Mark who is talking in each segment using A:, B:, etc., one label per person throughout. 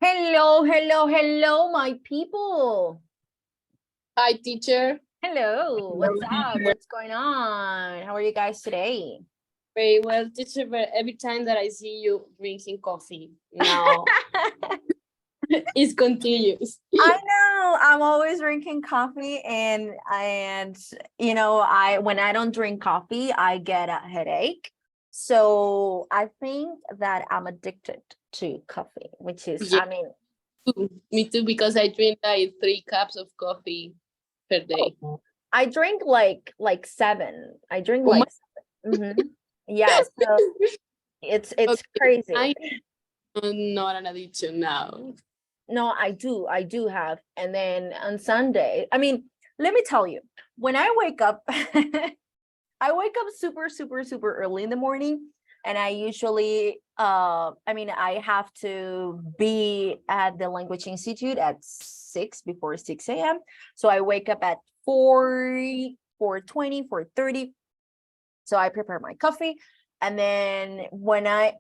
A: Hello, hello, hello, my people.
B: Hi, teacher.
A: Hello, what's up? What's going on? How are you guys today?
B: Very well, teacher, but every time that I see you drinking coffee, now it's continuous.
A: I know I'm always drinking coffee and I when I don't drink coffee, I get a headache. So I think that I'm addicted to coffee, which is,
B: Yeah,
A: I mean,
B: me too, because I drink like 3 cups of coffee per day.
A: I drink like seven. I drink
B: Oh my,
A: like seven. Yes, so it's
B: okay,
A: crazy.
B: I'm not an addiction now.
A: No, I do have. And then on Sunday, I mean, let me tell you, when I wake up, I wake up super, super, super early in the morning. And I usually, I have to be at the Language Institute at 6 before 6 a.m. So I wake up at 4:20, 4:30. So I prepare my coffee. And then when I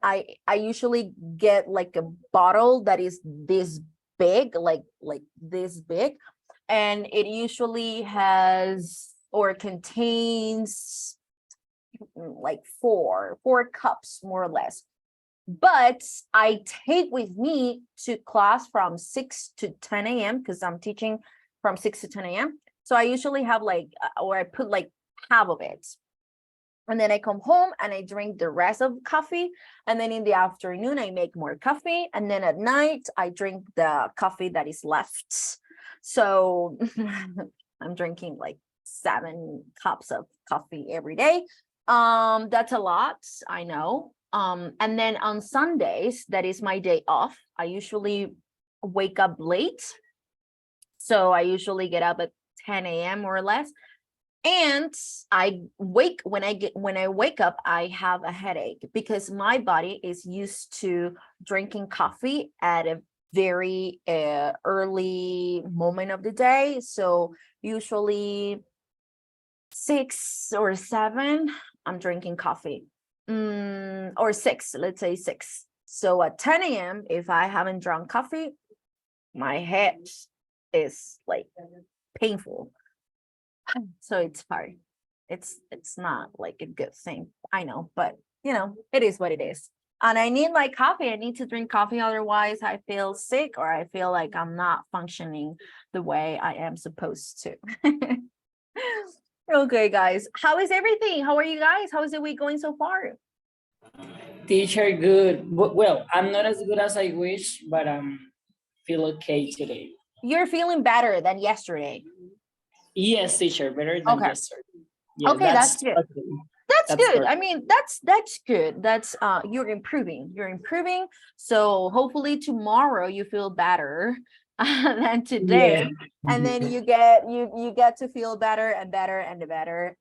A: usually get like a bottle that is this big, like this big, and it usually has or contains like four cups more or less. But I take with me to class from 6 to 10 a.m. because I'm teaching from 6 to 10 a.m. So I usually have like, or I put like half of it. And then I come home and I drink the rest of the coffee. And then in the afternoon, I make more coffee. And then at night, I drink the coffee that is left. So I'm drinking like 7 cups of coffee every day. That's a lot, I know. And then on Sundays, that is my day off. I usually wake up late. So I usually get up at 10 a.m. more or less. And when I wake up, I have a headache because my body is used to drinking coffee at a very early moment of the day. So usually 6 or 7, I'm drinking coffee. Or 6, let's say 6. So at 10 a.m., if I haven't drunk coffee, my head is like painful. So it's hard. It's not like a good thing, I know, but it is what it is. And I need like coffee. I need to drink coffee, otherwise I feel sick or I feel like I'm not functioning the way I am supposed to. Okay, guys, how is everything? How are you guys? How is the week going so far?
C: Teacher, good. Well, I'm not as good as I wish, but feel okay today.
A: You're feeling better than yesterday.
C: Yes, teacher, better than
A: Okay.
C: yesterday. Yeah,
A: Okay, that's good.
C: okay.
A: That's good.
C: Correct.
A: I mean, that's good. That's you're improving. So hopefully tomorrow you feel better than today.
C: Yeah.
A: And then you get to feel better and better and better.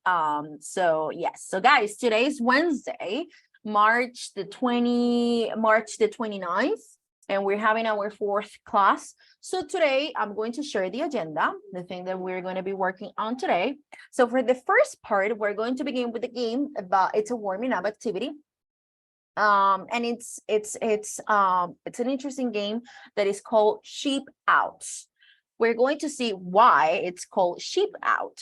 A: So yes. So guys, today's Wednesday, March the 29th, and we're having our 4th class. So today I'm going to share the agenda, the thing that we're going to be working on today. So for the first part, we're going to begin with the game, but it's a warming up activity. And it's an interesting game that is called Sheep Out. We're going to see why it's called Sheep Out,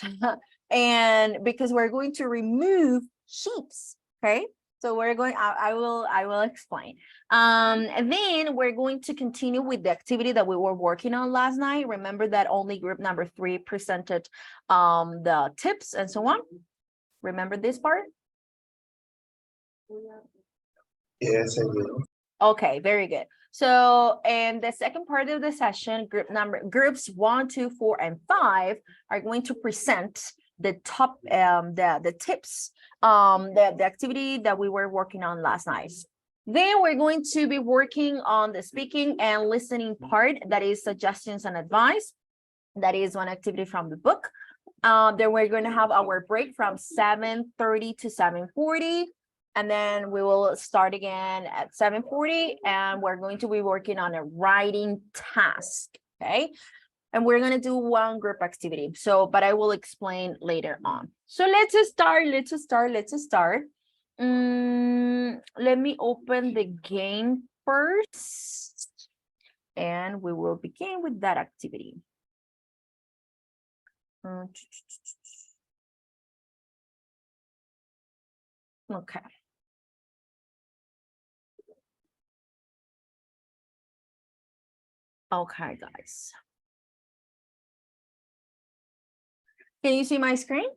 A: and because we're going to remove sheeps. Okay, so we're going. I will explain. And then we're going to continue with the activity that we were working on last night. Remember that only group number 3 presented the tips and so on. Remember this part?
D: Yes, I do.
A: Okay, very good. So, and the second part of the session, groups 1, 2, 4, and 5 are going to present the top the tips, the activity that we were working on last night. Then we're going to be working on the speaking and listening part, that is suggestions and advice. That is one activity from the book. Then we're going to have our break from 7:30 to 7:40. And then we will start again at 7:40, and we're going to be working on a writing task, okay? And we're going to do one group activity. So, but I will explain later on. So let's start. Let me open the game first. and we will begin with that activity. Okay. Okay, guys. Can you see my screen?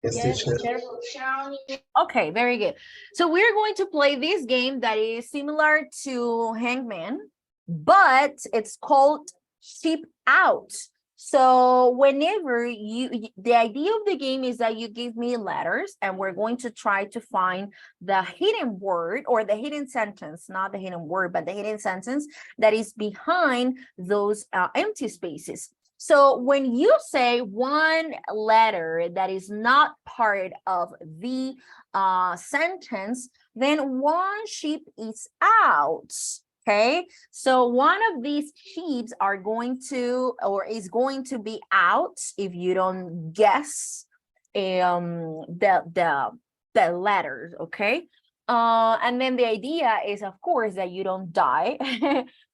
D: Yes,
B: Yes,
D: teacher.
B: teacher.
A: Okay, very good. So we're going to play this game that is similar to Hangman, but it's called Sheep Out. So whenever the idea of the game is that you give me letters and we're going to try to find the hidden word or the hidden sentence, not the hidden word, but the hidden sentence that is behind those empty spaces. So when you say one letter that is not part of the sentence, then one sheep is out. Okay, so one of these sheeps are going to or is going to be out if you don't guess the letters. Okay, and then the idea is, of course, that you don't die,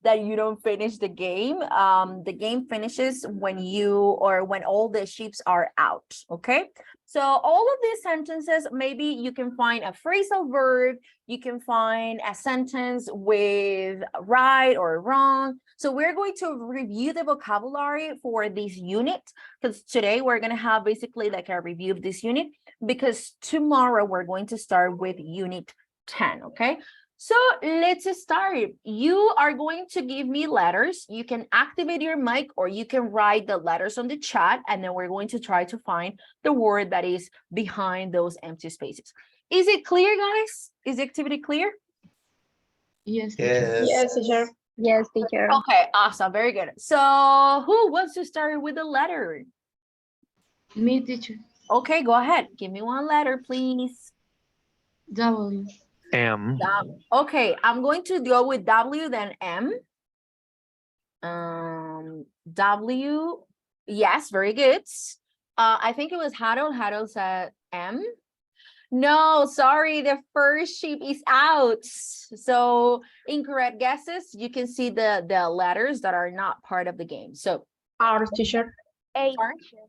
A: that you don't finish the game. The game finishes when when all the sheeps are out. Okay, so all of these sentences, maybe you can find a phrasal verb, you can find a sentence with right or wrong. So we're going to review the vocabulary for this unit, because today we're going to have basically like a review of this unit, because tomorrow we're going to start with unit 10. Okay, so let's start. You are going to give me letters. You can activate your mic or you can write the letters on the chat, and then we're going to try to find the word that is behind those empty spaces. Is it clear, guys? Is the activity clear?
B: Yes,
D: Yes.
B: yes, teacher.
E: Yes, teacher.
A: Okay, awesome, very good. So who wants to start with the letter?
B: Me, teacher.
A: Okay, go ahead. Give me one letter, please.
B: W.
F: M.
A: Okay, I'm going to go with W, then M. W. Yes, very good. I think it was Harold. Harold said M. No, sorry, the first sheep is out. So incorrect guesses. You can see the letters that are not part of the game. So
B: R, teacher.
E: H.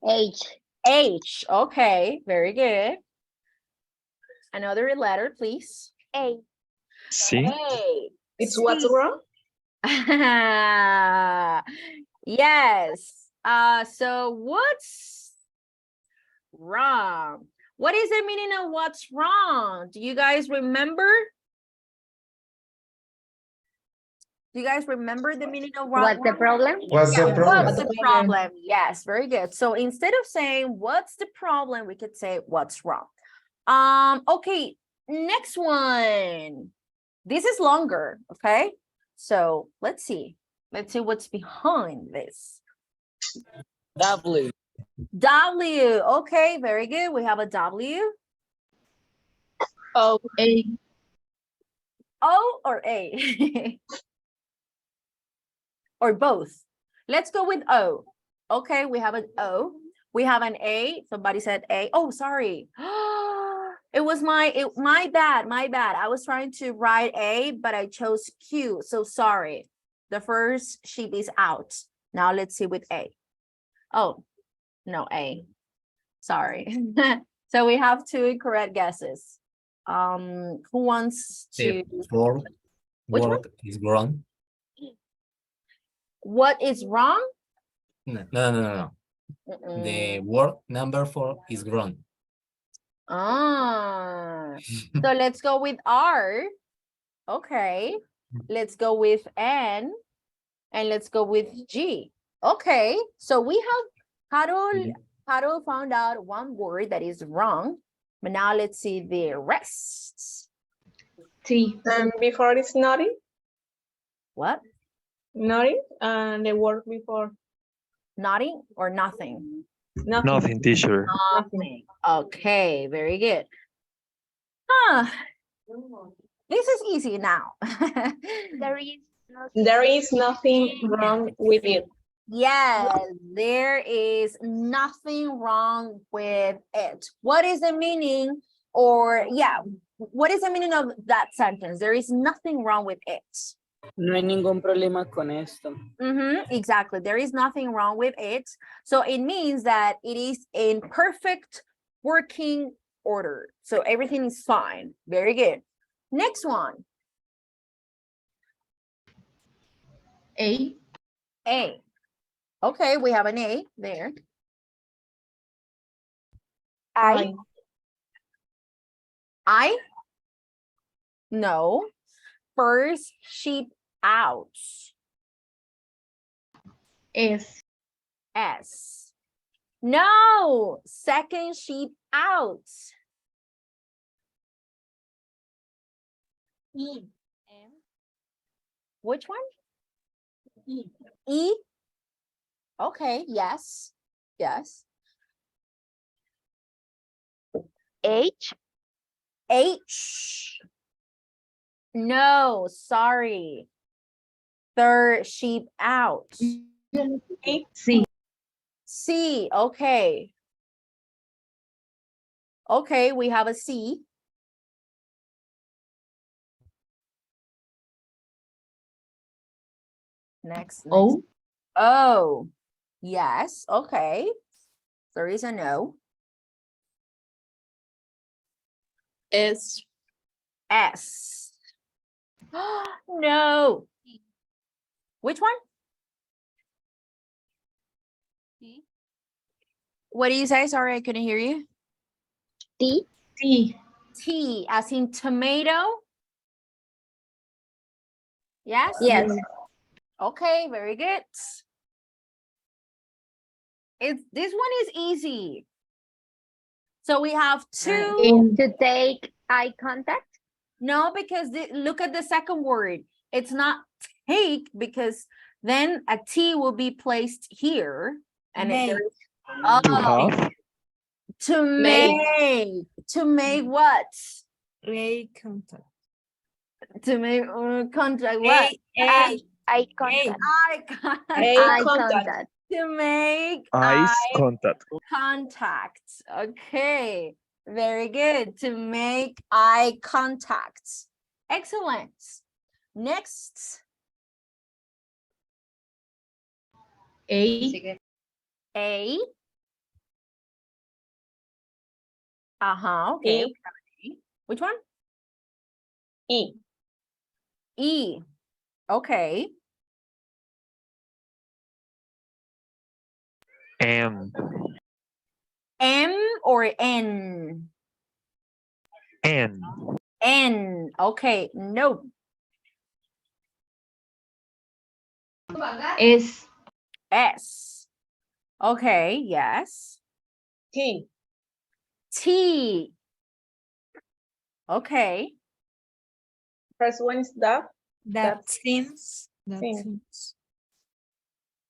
E: H.
A: H. Okay, very good. Another letter, please.
E: A.
F: C.
A: A.
B: It's what's wrong?
A: Yes. So what's wrong? What is the meaning of what's wrong? Do you guys remember? Do you guys remember the meaning of
E: What's the problem?
D: What's the
A: Yeah,
D: problem?
A: what's the problem? Yes, very good. So instead of saying what's the problem, we could say what's wrong. Okay, next one. This is longer, okay? So let's see. Let's see what's behind this.
C: W.
A: W. Okay, very good. We have a W.
B: O. A.
A: O or A? Or both? Let's go with O. Okay, we have an O. We have an A. Somebody said A. Oh, sorry. It was my bad. I was trying to write A, but I chose Q. So sorry. The first sheep is out. Now let's see with A. Oh, no, A. Sorry. So we have two incorrect guesses. Who wants to?
G: Word
A: Which one?
G: is wrong.
A: What is wrong?
G: No. The word number 4 is wrong.
A: So let's go with R. Okay. Let's go with N. And let's go with G. Okay. So we have Harold found out one word that is wrong. But now let's see the rest.
B: T.
H: And before it's naughty,
A: What?
H: naughty, and the word before
A: Naughty or nothing?
H: nothing.
F: Nothing, teacher.
A: Nothing. Okay, very good. Huh. This is easy now.
E: There is no.
H: There is nothing wrong with it.
A: Yes, there is nothing wrong with it. What is the meaning? Or yeah, what is the meaning of that sentence? There is nothing wrong with it.
C: No hay ningún problema con esto.
A: Exactly. There is nothing wrong with it. So it means that it is in perfect working order. So everything is fine. Very good. Next one.
I: A.
A: A. Okay, we have an A there.
E: I.
A: I? No. First sheep out.
I: S.
A: S. No. Second sheep out.
I: E.
A: Which one?
I: E.
A: E? Okay, yes. Yes.
E: H.
A: H. No, sorry. Third sheep out.
I: C.
A: C, okay. Okay, we have a C. Next.
I: O.
A: Oh, yes, okay. There is a no.
B: S.
A: S. No. Which one? What do you say? Sorry, I couldn't hear you.
E: T.
I: T.
A: T, as in tomato? Yes?
E: Yes.
A: Okay, very good. This one is easy. So we have two.
E: To take eye contact.
A: No, because look at the second word. It's not take because then a T will be placed here. And
I: Make.
F: To have.
A: To
B: Make.
A: what?
I: Eye contact.
A: To make contact what?
E: Eye contact.
A: Eye contact.
E: Eye contact.
A: To make
F: Eyes
A: eye
F: contact.
A: contact. Okay, very good. To make eye contact. Excellent. Next.
I: A.
A: A. Okay.
H: E.
A: Which one?
H: E.
A: E. Okay.
F: M.
A: M or N?
F: N.
A: N. Okay. No.
I: S.
A: S. Okay. Yes.
H: T.
A: T. Okay.
H: First one is that.
I: That
H: That's-
I: seems. That
H: seems.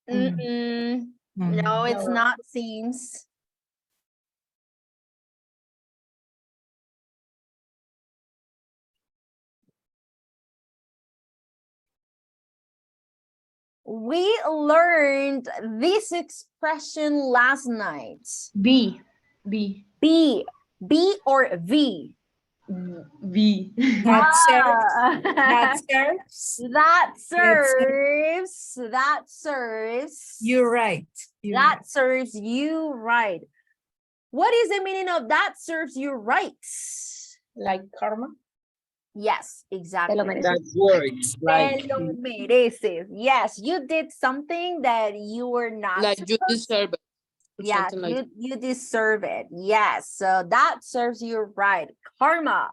I: seems.
A: No, it's
H: No.
A: not seems. We learned this expression last night.
I: B. B.
A: B. B or V?
I: V. That serves. That serves.
A: That serves. That serves.
I: You're right. You're
A: That
I: right.
A: serves you right. What is the meaning of that serves you right?
H: Like karma.
A: Yes, exactly.
E: Te lo mereces.
C: That works. Like,
A: Te lo mereces. Yes, you did something that you were not
B: Like you
A: supposed.
B: deserve it. or
A: Yeah,
B: something like
A: you deserve it. Yes, so that serves you right. Karma.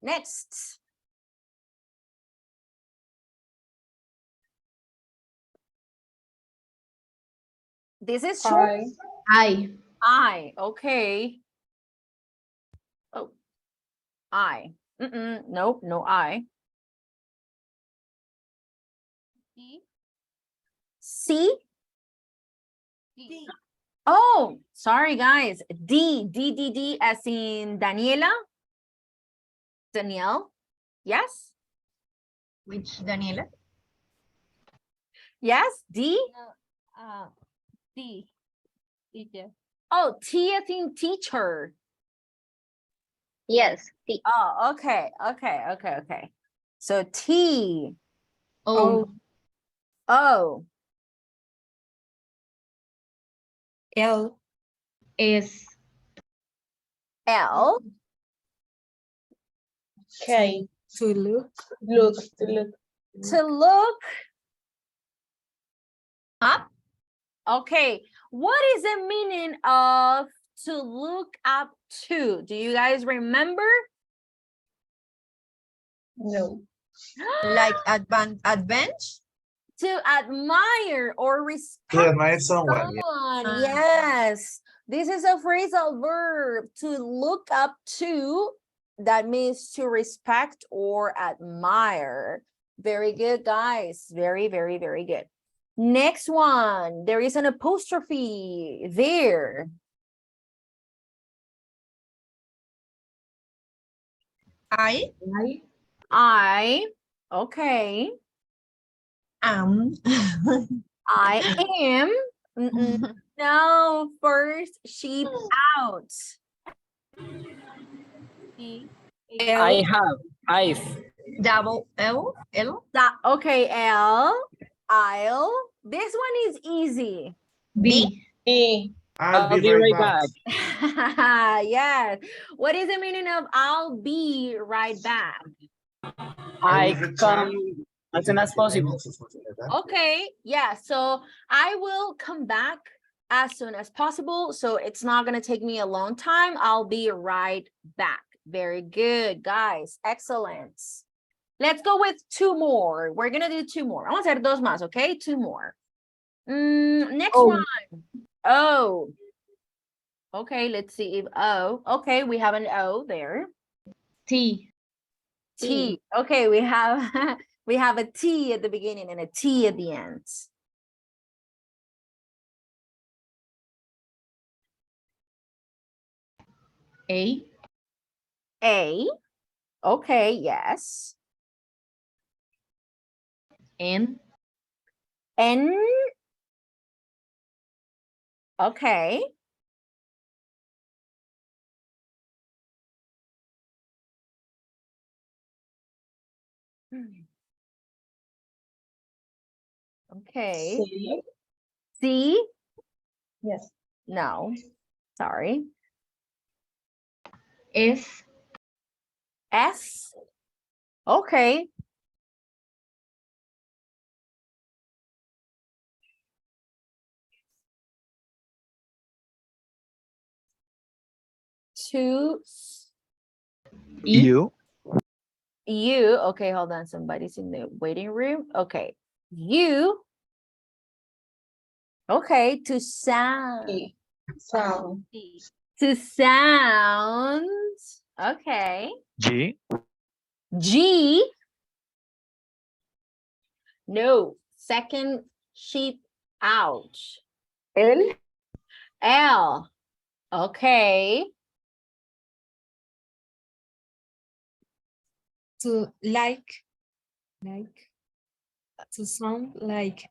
A: Next. This is short.
H: I.
I: I.
A: Okay. Oh, I. Nope, no I. C.
I: D.
A: Oh, sorry guys. D as in Daniela. Danielle. Yes.
I: Which Daniela?
A: Yes. D.
I: D. Teacher.
A: Oh, T as in teacher.
E: Yes. T.
A: Oh, okay. So T.
H: O.
A: O.
H: L.
E: S.
A: L.
H: K. To look. Look. To look.
A: To look up. Okay, what is the meaning of to look up to? Do you guys remember?
H: No.
I: Like advance?
A: To admire or respect
D: To admire someone.
A: someone.
I: Ah.
A: Yes, this is a phrasal verb. To look up to, that means to respect or admire. Very good, guys. Very, very, very good. Next one, there is an apostrophe there.
I: I
A: Okay.
I: am.
A: I am. No, first sheep out.
C: I have. I've.
I: Double L. L.
A: Okay, L. I'll. This one is easy.
I: B.
H: E.
D: I'll
C: I'll be right back.
A: Yes. What is the meaning of I'll be right back?
C: I
D: will return.
C: come as soon as possible.
D: Something like that.
A: Okay, yeah, so I will come back as soon as possible. So it's not gonna take me a long time. I'll be right back. Very good, guys. Excellent. Let's go with two more. We're gonna do two more. Vamos a hacer dos más, okay? Two more. Next
H: O.
A: one. O. Okay, let's see if O. Okay, we have an O there.
E: T.
A: T. Okay, we have we have a T at the beginning and a T at the end.
E: A.
A: A. Okay, yes.
E: N.
A: N. Okay. Okay.
H: C.
A: C.
H: Yes.
A: No, sorry.
E: S.
A: S. Okay. Two.
E: E.
F: U.
A: You. Okay, hold on. Somebody's in the waiting room. Okay. You. Okay, to sound.
H: E. Sound.
A: To sound. Okay.
F: G.
A: G. No, second sheep out.
H: L.
A: L. Okay.
H: To like. To sound like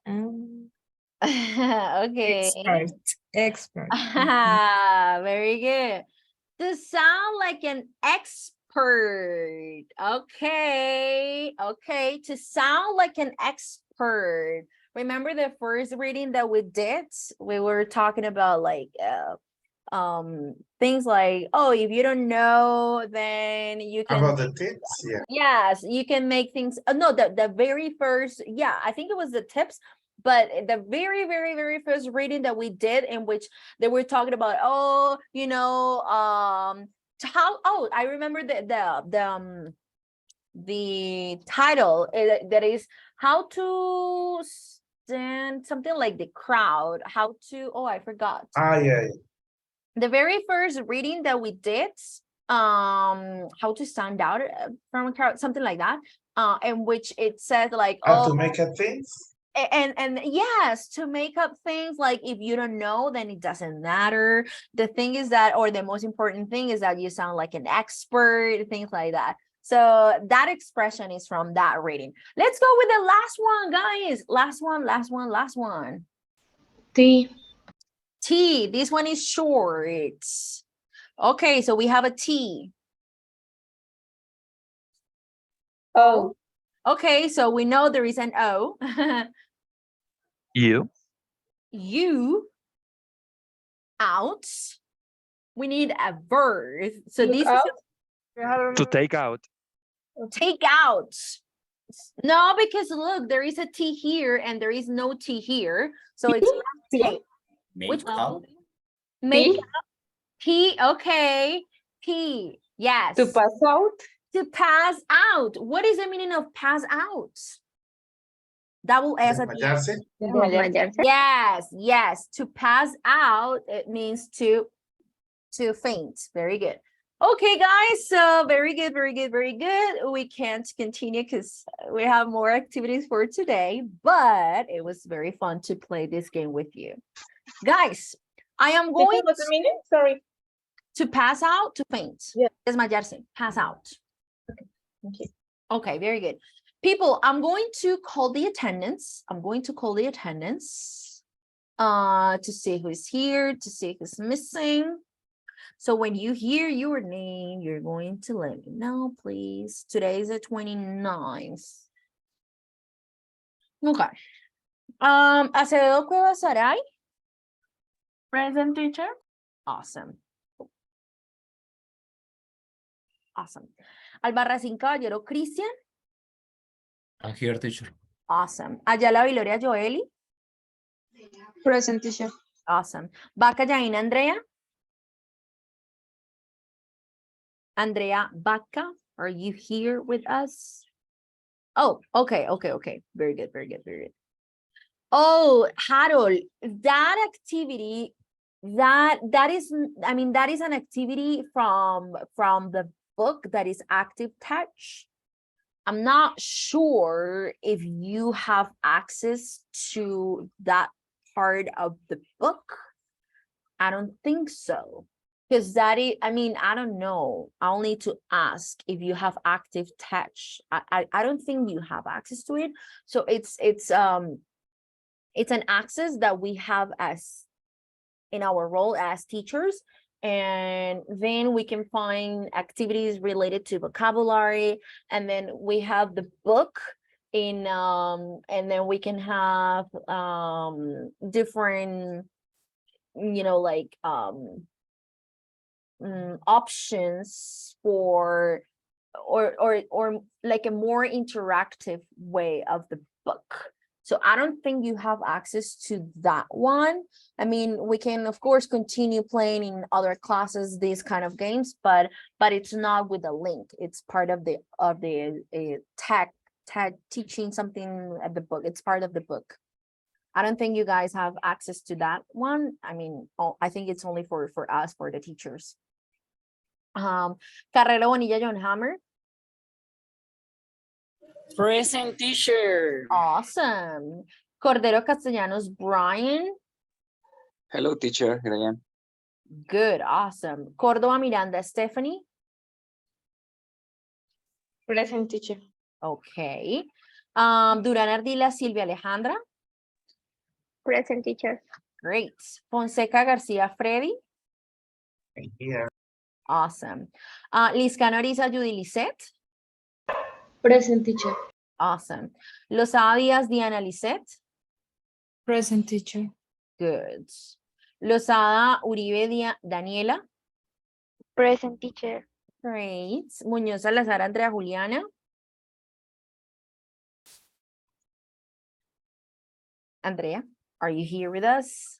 A: Okay.
H: expert.
A: Very good. To sound like an expert. Okay. Okay. To sound like an expert. Remember the first reading that we did? We were talking about like things like, oh, if you don't know, then you can
D: About the tips, yeah.
A: yes, you can make things no, the very first, yeah, I think it was the tips, but the very, very, very first reading that we did, in which they were talking about, oh, you know, how, oh, I remember the title that is how to stand something like the crowd, how to, oh, I forgot.
D: Ah, yeah.
A: The very first reading that we did, how to stand out from a crowd, something like that, in which it said like,
D: How
A: oh,
D: to make a things?
A: and yes, to make up things, like if you don't know, then it doesn't matter. The thing is that, or the most important thing is that you sound like an expert, things like that. So that expression is from that reading. Let's go with the last one, guys. Last one.
E: T.
A: T. This one is short. Okay, so we have a T.
H: O.
A: Okay, so we know there is an O.
F: You.
A: You. Out. We need a verb. So
H: Look
A: this
H: out.
F: To take out.
A: is take out. No, because look, there is a T here and there is no T here. So it's not take. Which
G: Make
A: one?
G: out.
A: Make
H: P.
A: P, okay. P, yes.
H: To pass out.
A: To pass out. What is the meaning of pass out? Double S at the end.
D: Desmayarse.
A: Yes, yes. To pass out, it means to faint. Very good. Okay, guys. So very good, very good, very good. We can't continue because we have more activities for today, but it was very fun to play this game with you. Guys, I am going
H: What's the meaning? Sorry.
A: to pass out, to faint.
H: Yeah.
A: Desmayarse, pass out.
H: Thank you.
A: Okay, very good. People, I'm going to call the attendance. I'm going to call the attendance to see who's here, to see who's missing. So when you hear your name, you're going to let me know, please. Today is the 29th. Okay. Acevedo Cuevas Saray.
H: Present, teacher.
A: Awesome. Awesome. Albarracín Caballero Cristian.
G: I'm here, teacher.
A: Awesome. Ayala Viloria Joeli.
H: Present, teacher.
A: Awesome. Vaca Yaina Andrea. Andrea Vaca, are you here with us? Oh, okay, okay, okay. Very good, very good, very good. Oh, Harold, that activity, that is, I mean, that is an activity from the book that is Active Touch. I'm not sure if you have access to that part of the book. I don't think so. Because that is, I mean, I don't know. I'll need to ask if you have Active Touch. I don't think you have access to it. So it's an access that we have as in our role as teachers. And then we can find activities related to vocabulary. And then we have the book in and then we can have different, you know, like options for or like a more interactive way of the book. So I don't think you have access to that one. I mean, we can of course continue playing in other classes these kind of games, but it's not with a link. It's part of the tech teaching something at the book. It's part of the book. I don't think you guys have access to that one. I mean, I think it's only for us, for the teachers. Carrero Bonilla John Hammer.
C: Present, teacher.
A: Awesome. Cordero Castellanos Brian.
J: Hello, teacher. Here I am.
A: Good, awesome. Córdoba Miranda Stephanie.
H: Present, teacher.
A: Okay. Durán Ardila Silvia Alejandra.
I: Present, teacher.
A: Great. Fonseca García Freddy.
D: Here.
A: Awesome. Liscano Ariza Judy Lisette.
E: Present, teacher.
A: Awesome. Lozada Díaz Diana Lisette.
H: Present, teacher.
A: Good. Lozada Uribe Daniela.
I: Present, teacher.
A: Great. Muñoz Salazar Andrea Juliana. Andrea, are you here with us?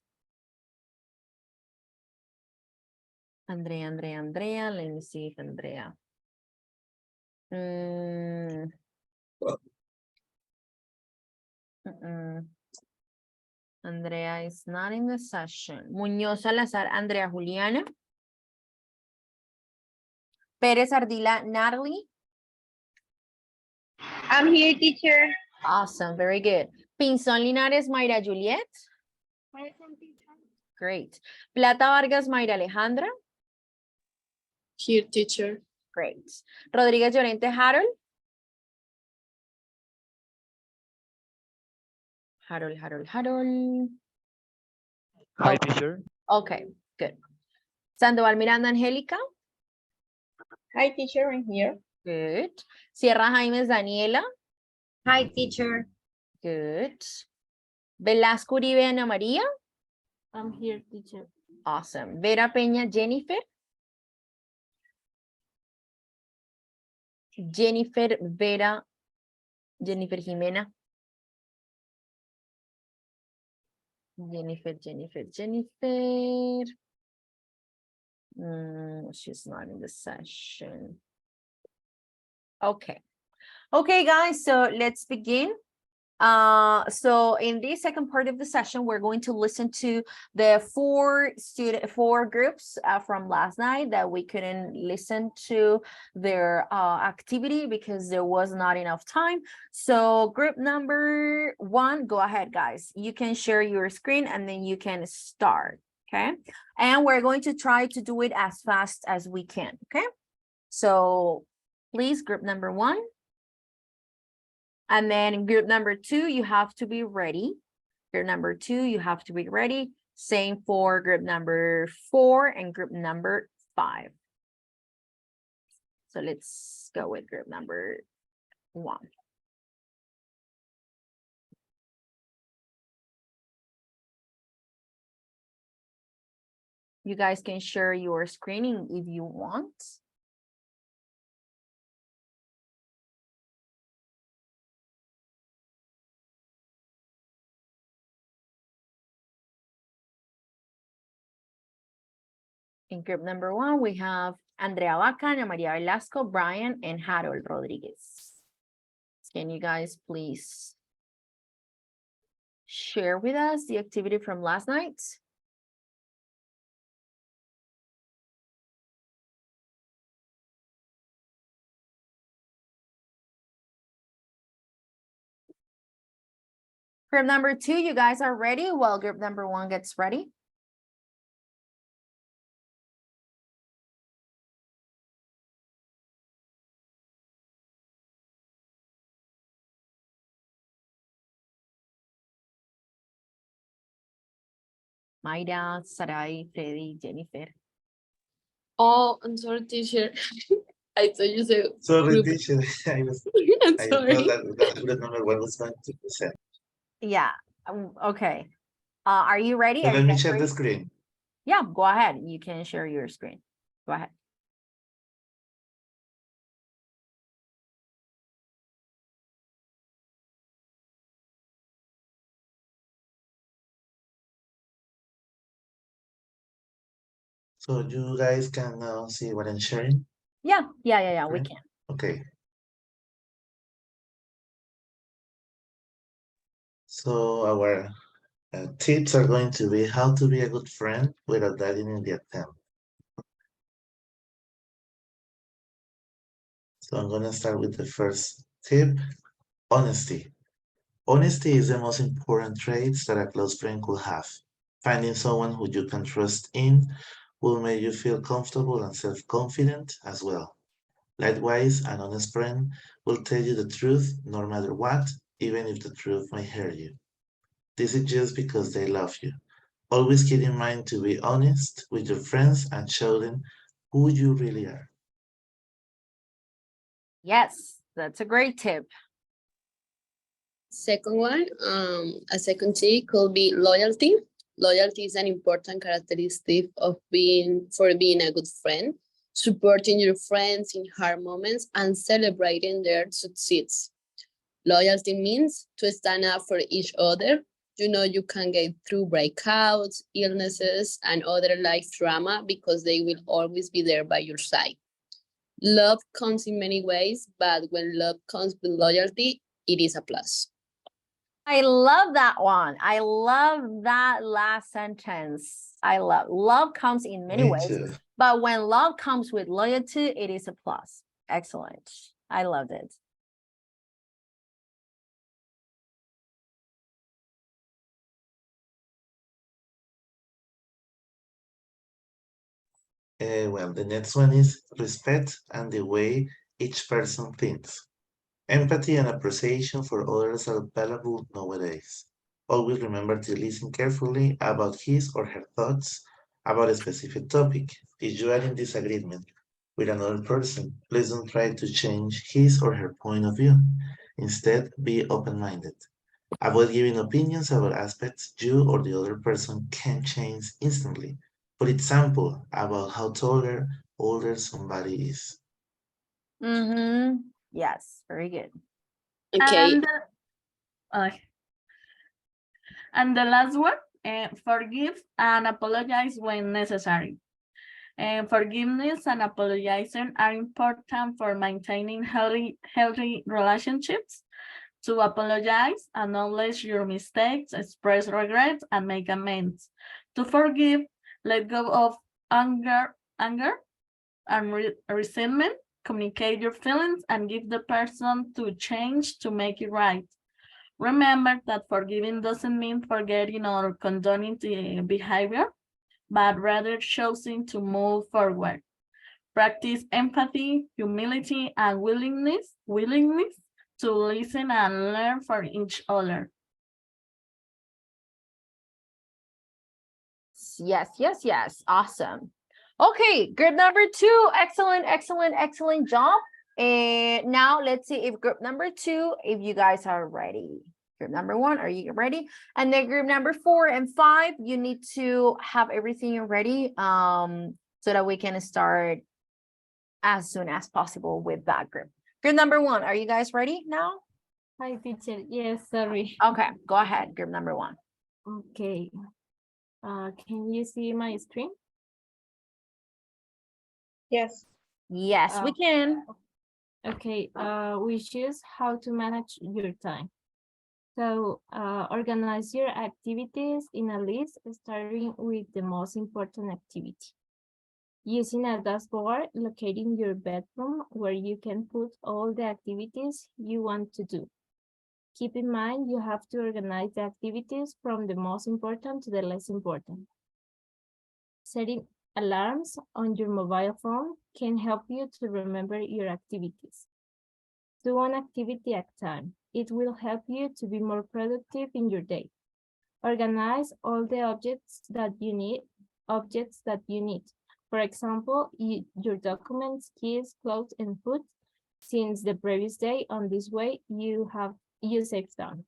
A: Andrea. Let me see if Andrea. Andrea is not in the session. Muñoz Salazar Andrea Juliana. Pérez Ardila Natalie.
I: I'm here, teacher.
A: Awesome, very good. Pinzón Linares Mayra Juliet.
I: Present, teacher.
A: Great. Plata Vargas Mayra Alejandra.
B: Here, teacher.
A: Great. Rodríguez Llorente Harold. Harold.
F: Hi, teacher.
A: Okay, good. Sandoval Miranda Angélica.
H: Hi, teacher. I'm here.
A: Good. Sierra Jaimes Daniela.
I: Hi, teacher.
A: Good. Velasco Uribe Ana María.
H: I'm here, teacher.
A: Awesome. Vera Peña Jennifer. Jennifer Vera. Jennifer Jimena. Jennifer. She's not in the session. Okay. Okay, guys, so let's begin. So in this second part of the session, we're going to listen to the four groups from last night that we couldn't listen to their activity because there was not enough time. So group number 1, go ahead, guys. You can share your screen and then you can start, okay? And we're going to try to do it as fast as we can, okay? So please, group number 1. And then in group number 2, you have to be ready. Group number 2, you have to be ready. Same for group number 4 and group number 5. So let's go with group number 1. You guys can share your screening if you want. In group number 1, we have Andrea Vaca, Ana Maria Velasco, Brian, and Harold Rodriguez. Can you guys please share with us the activity from last night? Group number 2, you guys are ready while group number 1 gets ready? Mayra, Sarai, Freddy, Jennifer.
B: Oh, I'm sorry, teacher. I thought you said
D: Sorry,
B: group.
D: teacher. I
B: I'm
D: thought
B: sorry.
D: that group number 1 was going to present.
A: Yeah, okay. Are you ready?
D: So
A: Are
D: let
A: you
D: me
A: guys
D: share
A: ready?
D: the screen.
A: Yeah, go ahead. You can share your screen. Go ahead.
D: So you guys can now see what I'm sharing?
A: Yeah, we
D: Right?
A: can.
D: Okay. So our tips are going to be how to be a good friend without dying in the attempt. So I'm going to start with the first tip, honesty. Honesty is the most important traits that a close friend could have. Finding someone who you can trust in will make you feel comfortable and self-confident as well. Likewise, an honest friend will tell you the truth no matter what, even if the truth may hurt you. This is just because they love you. Always keep in mind to be honest with your friends and show them who you really are.
A: Yes, that's a great tip.
B: Second one, a second tip could be loyalty. Loyalty is an important characteristic of being a good friend, supporting your friends in hard moments and celebrating their success. Loyalty means to stand up for each other. You know you can get through breakouts, illnesses, and other life drama because they will always be there by your side. Love comes in many ways, but when love comes with loyalty, it is a plus.
A: I love that one. I love that last sentence. Love comes in many
D: Me
A: ways,
D: too.
A: but when love comes with loyalty, it is a plus. Excellent. I loved it.
D: Well, the next one is respect and the way each person thinks. Empathy and appreciation for others are valuable nowadays. Always remember to listen carefully about his or her thoughts about a specific topic. If you are in disagreement with another person, please don't try to change his or her point of view. Instead, be open-minded. Avoid giving opinions about aspects you or the other person can change instantly. For example, about how taller, older somebody is.
A: Yes, very good.
B: Okay.
H: And the last one, forgive and apologize when necessary. Forgiveness and apologizing are important for maintaining healthy relationships. To apologize, acknowledge your mistakes, express regrets, and make amends. To forgive, let go of anger and resentment, communicate your feelings, and give the person to change to make it right. Remember that forgiving doesn't mean forgetting or condoning the behavior, but rather choosing to move forward. Practice empathy, humility, and willingness to listen and learn from each other.
A: Yes. Awesome. Okay, group number 2. Excellent job. And now let's see if group number 2, if you guys are ready. Group number 1, are you ready? And then group number 4 and 5, you need to have everything ready so that we can start as soon as possible with that group. Group number 1, are you guys ready now?
H: Hi, teacher. Yes, sorry.
A: Okay, go ahead, group number 1.
H: Okay. Can you see my screen?
I: Yes.
A: Yes, we can.
H: Okay, we choose how to manage your time. So organize your activities in a list, starting with the most important activity. Using a dashboard, locating your bedroom where you can put all the activities you want to do. Keep in mind you have to organize the activities from the most important to the less important. Setting alarms on your mobile phone can help you to remember your activities. Do one activity at a time. It will help you to be more productive in your day. Organize all the objects that you need. For example, your documents, keys, clothes, and food since the previous day. On this way, you save time.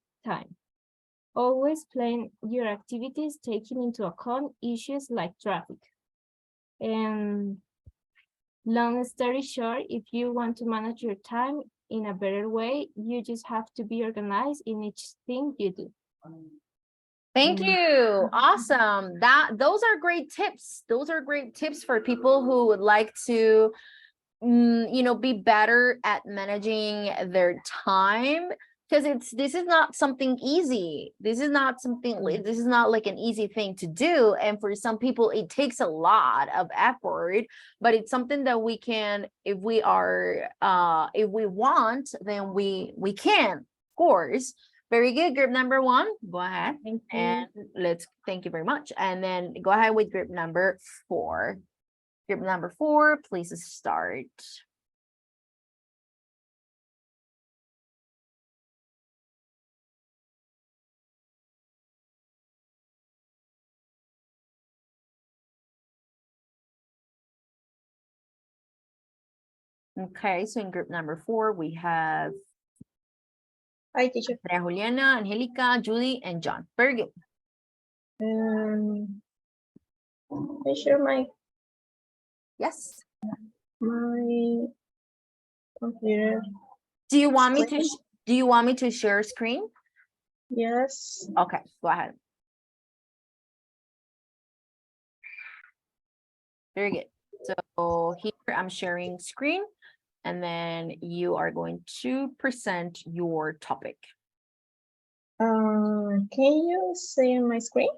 H: Always plan your activities taking into account issues like traffic. And long story short, if you want to manage your time in a better way, you just have to be organized in each thing you do.
A: Thank you. Awesome. Those are great tips. Those are great tips for people who would like to be better at managing their time, because this is not something easy. This is not like an easy thing to do, and for some people it takes a lot of effort, but it's something that we can, if we want, then we can, of course. Very good. Group number 1, go ahead.
H: Thank you.
A: And thank you very much. And then go ahead with group number 4. Group number 4, please start. Okay, so in group number 4, we have
I: Hi, teacher.
A: Maria Juliana, Angelica, Judy, and John. Very good.
I: I share my
A: Yes.
I: computer.
A: Do you want me to share screen?
I: Yes.
A: Okay, go ahead. Very good. So here I'm sharing screen, and then you are going to present your topic.
I: Can you see my screen?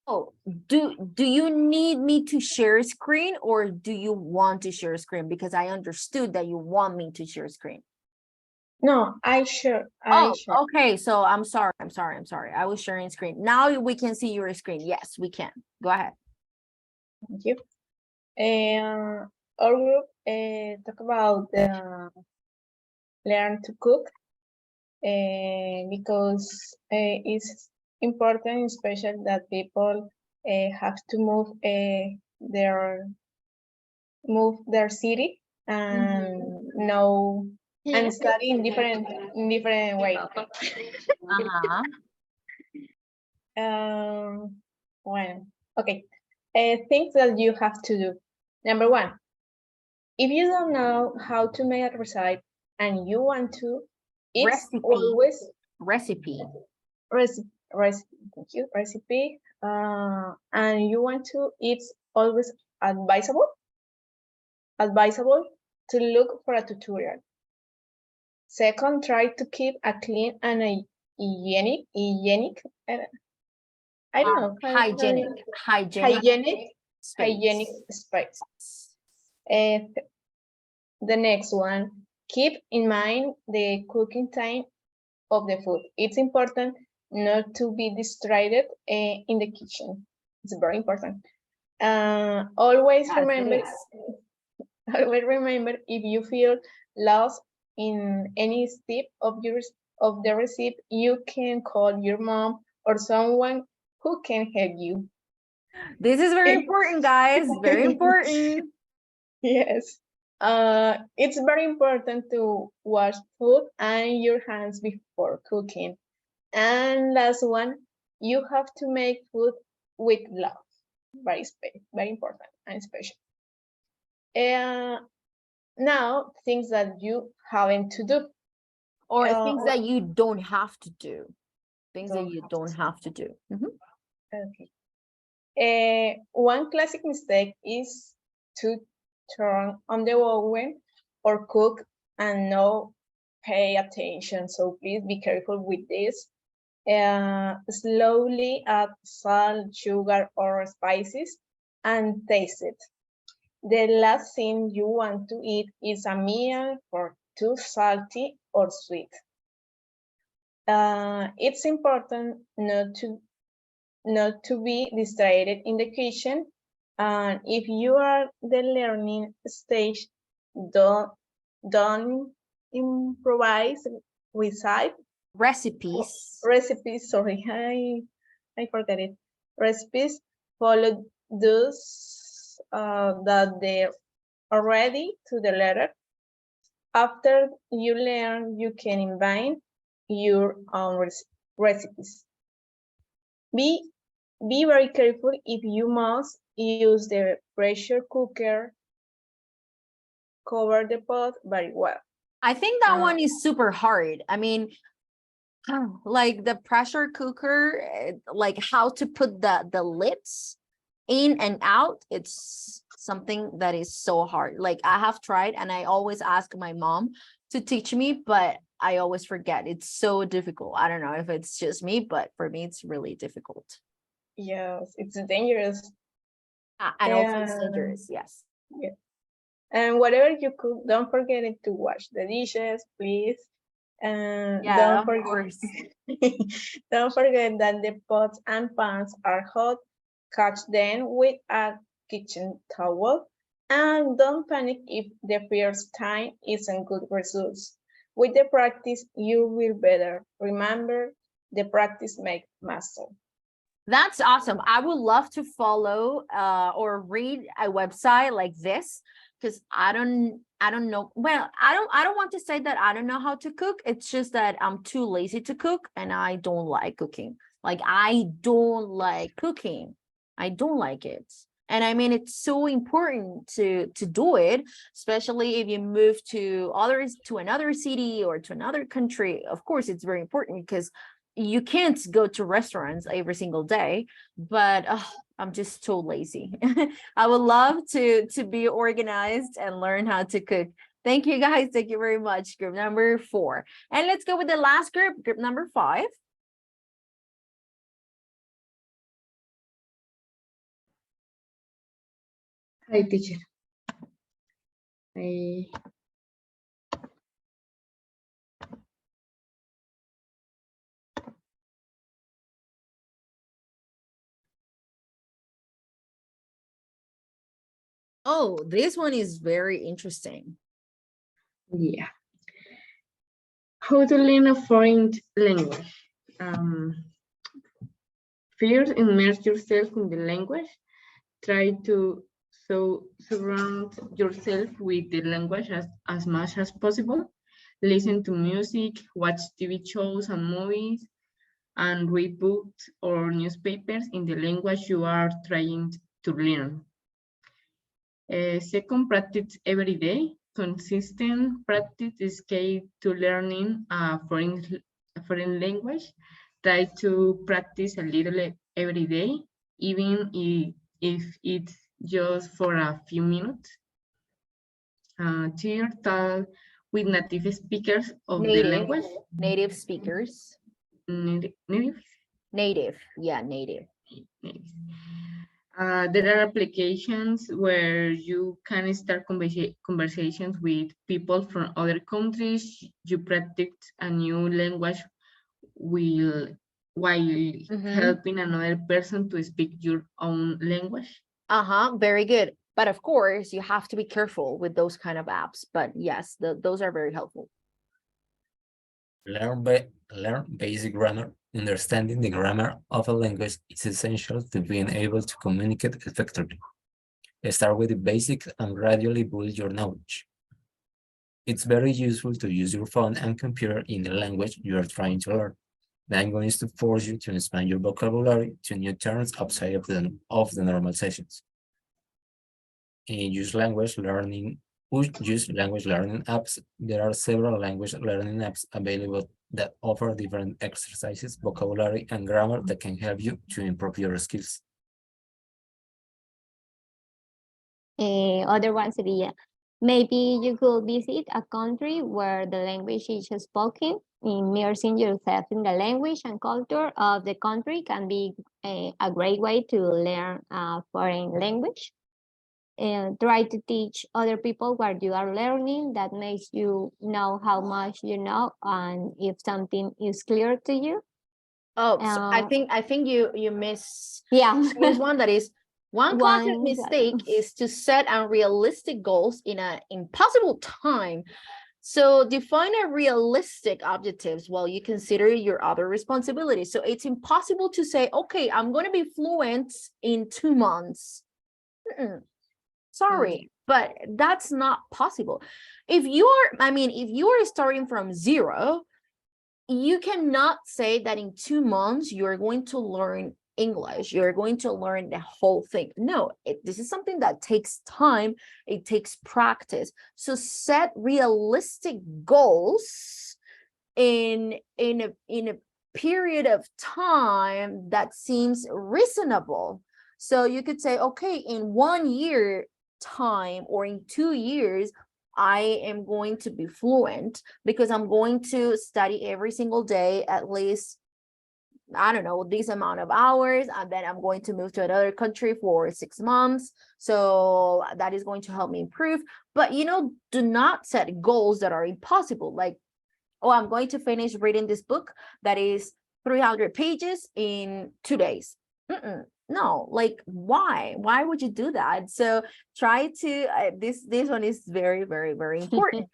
A: Oh, do you need me to share screen, or do you want to share screen? Because I understood that you want me to share screen.
I: No, I share.
A: Okay. So I'm sorry. I was sharing screen. Now we can see your screen. Yes, we can. Go ahead.
I: Thank you. Our group talk about learn to cook because it's important, especially that people have to move their city and know and study in different ways.
A: Uh-huh.
I: Well, okay. Things that you have to do. Number one, if you don't know how to make a recipe and you want to, it's
A: Recipe.
I: always
A: Recipe.
I: thank you, recipe, and you want to, it's always advisable to look for a tutorial. Second, try to keep a clean and a hygienic, I don't know.
A: Hygienic.
I: Hygienic space. The next one, keep in mind the cooking time of the food. It's important not to be distracted in the kitchen. It's very important. Always
A: Yes, it
I: remember,
A: is.
I: always remember, if you feel lost in any step of the recipe, you can call your mom or someone who can help you.
A: This is very important, guys. Very important.
I: Yes. It's very important to wash food and your hands before cooking. And last one, you have to make food with love. Very important and special. Now, things that you haven't to do.
A: Or things that you don't have to do. Things that you don't have to do. Mhm.
I: Okay. One classic mistake is to turn on the oven or cook and not pay attention. So please be careful with this. Slowly add salt, sugar, or spices and taste it. The last thing you want to eat is a meal for too salty or sweet. It's important not to be distracted in the kitchen. And if you are the learning stage, don't improvise
A: Recipes.
I: Sorry, I forgot it. Recipes, follow those that they're already to the letter. After you learn, you can invent your own recipes. Be very careful if you must use the pressure cooker. Cover the pot very well.
A: I think that one is super hard. I mean, like the pressure cooker, like how to put the lids in and out, it's something that is so hard. Like I have tried and I always ask my mom to teach me, but I always forget. It's so difficult. I don't know if it's just me, but for me, it's really difficult.
I: Yes, it's dangerous.
A: And also it's dangerous, yes.
I: Yeah. And whatever you cook, don't forget to wash the dishes, please. And
A: Yeah, of course.
I: don't forget that the pots and pans are hot. Catch them with a kitchen towel. And don't panic if the first time isn't good results. With the practice, you will better. Remember, the practice makes master.
A: That's awesome. I would love to follow or read a website like this, because I don't know. Well, I don't want to say that I don't know how to cook. It's just that I'm too lazy to cook and I don't like cooking. Like I don't like cooking. I don't like it. And I mean, it's so important to do it, especially if you move to another city or to another country. Of course, it's very important because you can't go to restaurants every single day, but I'm just so lazy. I would love to be organized and learn how to cook. Thank you guys. Thank you very much. Group number 4. And let's go with the last group number 5.
E: Hi, teacher.
A: Oh, this one is very interesting.
E: Yeah. How to learn a foreign language. First, immerse yourself in the language. Try to surround yourself with the language as much as possible. listen to music, watch TV shows and movies, and read books or newspapers in the language you are trying to learn. Second, practice every day. Consistent practice is key to learning a foreign language. Try to practice a little every day, even if it's just for a few minutes. Third, talk with native speakers of the language.
A: Native speakers.
E: Native?
A: Native, yeah, native.
E: Native. There are applications where you can start conversations with people from other countries. You practice a new language while helping another person to speak your own language.
A: Very good. But of course, you have to be careful with those kind of apps. But yes, those are very helpful.
G: Learn basic grammar. Understanding the grammar of a language is essential to being able to communicate effectively. Start with the basics and gradually build your knowledge. It's very useful to use your phone and computer in the language you are trying to learn. Language is to force you to expand your vocabulary to new terms outside of the normal sessions. Use language learning apps. There are several language learning apps available that offer different exercises, vocabulary, and grammar that can help you to improve your skills.
K: Other one sería, maybe you could visit a country where the language is spoken. Immersing yourself in the language and culture of the country can be a great way to learn a foreign language. Try to teach other people what you are learning. That makes you know how much you know and if something is clear to you.
A: So I think you miss
K: this
A: one, that is one common mistake is to set unrealistic goals in an impossible time. So define a realistic objectives while you consider your other responsibilities. So it's impossible to say, okay, I'm going to be fluent in 2 months. Sorry, but that's not possible. If you are starting from 0, you cannot say that in 2 months you're going to learn English, you're going to learn the whole thing. No, this is something that takes time, it takes practice. So set realistic goals in a period of time that seems reasonable. So you could say, okay, in 1 year time or in 2 years, I am going to be fluent because I'm going to study every single day, at least, I don't know, this amount of hours, and then I'm going to move to another country for 6 months. So that is going to help me improve. But, do not set goals that are impossible. Like, oh, I'm going to finish reading this book that is 300 pages in 2 days. No, like, why would you do that? So try to this one is very, very, very important.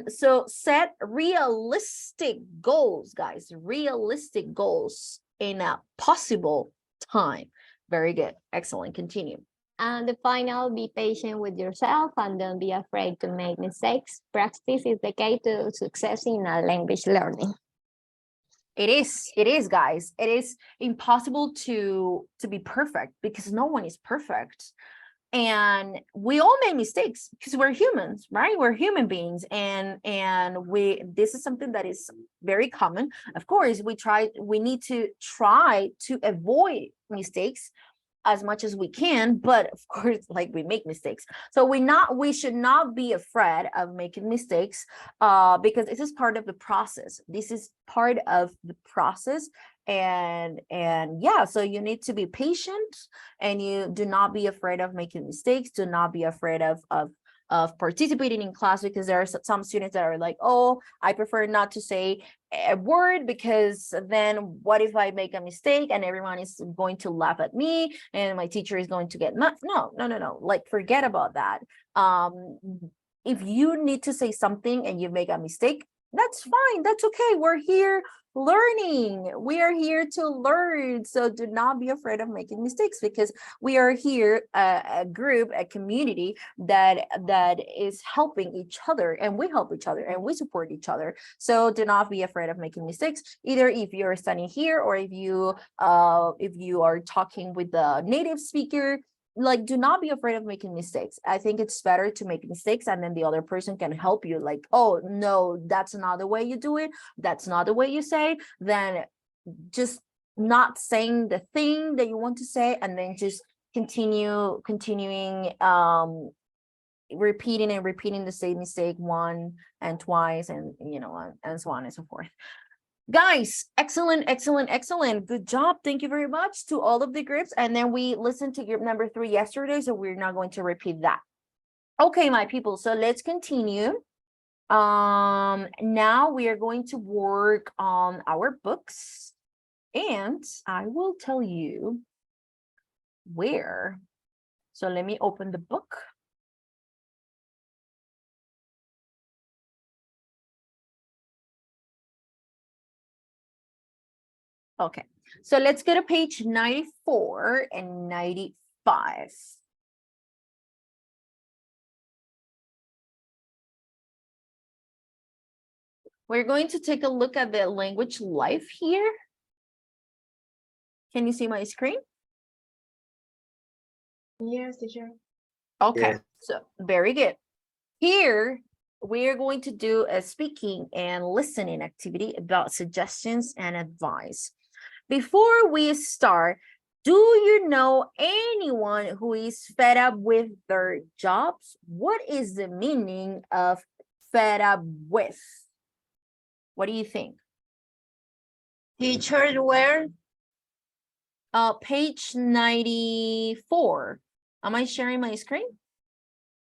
A: So set realistic goals, guys, realistic goals in a possible time. Very good. Excellent. Continue.
K: And the final, be patient with yourself and don't be afraid to make mistakes. Practice is the key to success in language learning.
A: It is, guys. It is impossible to be perfect because no one is perfect. And we all make mistakes because we're humans, right? We're human beings. And this is something that is very common. Of course, we need to try to avoid mistakes as much as we can, but of course, like, we make mistakes. So we should not be afraid of making mistakes, because this is part of the process. This is part of the process. And yeah, so you need to be patient, and you do not be afraid of making mistakes. Do not be afraid of participating in class, because there are some students that are like, oh, I prefer not to say a word because then what if I make a mistake and everyone is going to laugh at me and my teacher is going to get mad? No, like, forget about that. If you need to say something and you make a mistake, that's fine, that's okay. We're here learning. We are here to learn. So do not be afraid of making mistakes, because we are here a group, a community that is helping each other, and we help each other and we support each other. So do not be afraid of making mistakes, either if you're studying here or if you are talking with the native speaker. Like, do not be afraid of making mistakes. I think it's better to make mistakes and then the other person can help you, like, oh no, that's not the way you do it, that's not the way you say, then just not saying the thing that you want to say, and then just continuing repeating and repeating the same mistake one and twice, and and so on and so forth. Guys, excellent. Good job. Thank you very much to all of the groups. And then we listened to group number 3 yesterday, so we're not going to repeat that. Okay, my people, so let's continue. Now we are going to work on our books, and I will tell you where. So let me open the book. Okay, so let's go to page 94 and 95. We're going to take a look at the language life here. Can you see my screen?
I: Yes, teacher.
A: Okay,
D: Yes.
A: so very good. Here, we are going to do a speaking and listening activity about suggestions and advice. Before we start, do you know anyone who is fed up with their jobs? What is the meaning of fed up with? What do you think?
L: Teacher, where?
A: Page 94. Am I sharing my screen?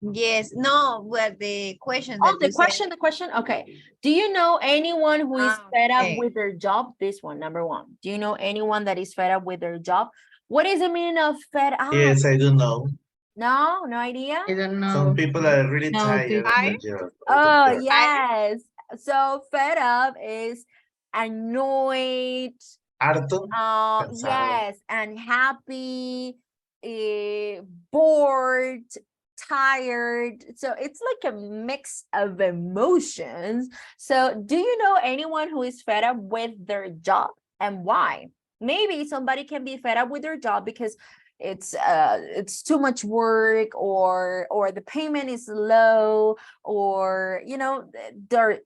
L: Yes, no, well, the question
A: Oh,
L: that
A: the
L: you said.
A: question. Okay. Do you know anyone who is fed up
L: okay.
A: with their job? This one, number 1. Do you know anyone that is fed up with their job? What is the meaning of fed up?
D: Yes, I do know.
A: No idea?
E: I don't
D: Some
E: know.
D: people are really
E: No,
D: tired of
E: teacher.
D: their job.
A: Oh, yes. So fed up is annoyed.
D: Harto, cansado.
A: Yes, unhappy, bored, tired. So it's like a mix of emotions. So do you know anyone who is fed up with their job, and why? Maybe somebody can be fed up with their job because it's too much work, or the payment is low, or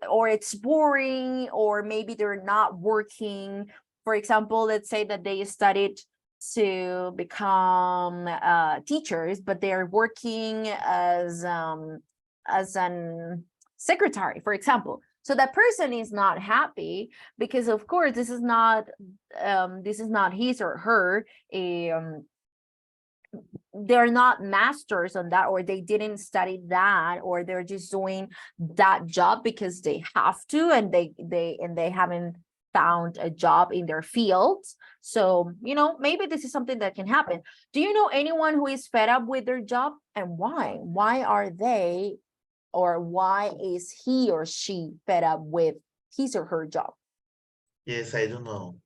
A: or it's boring, or maybe they're not working. For example, let's say that they studied to become teachers, but they're working as an secretary, for example. So that person is not happy because, of course, this is not his or her they're not masters on that, or they didn't study that, or they're just doing that job because they have to, and they haven't found a job in their field. So maybe this is something that can happen. Do you know anyone who is fed up with their job, and why are they, or why is he or she fed up with his or her job?
D: Yes, I do know.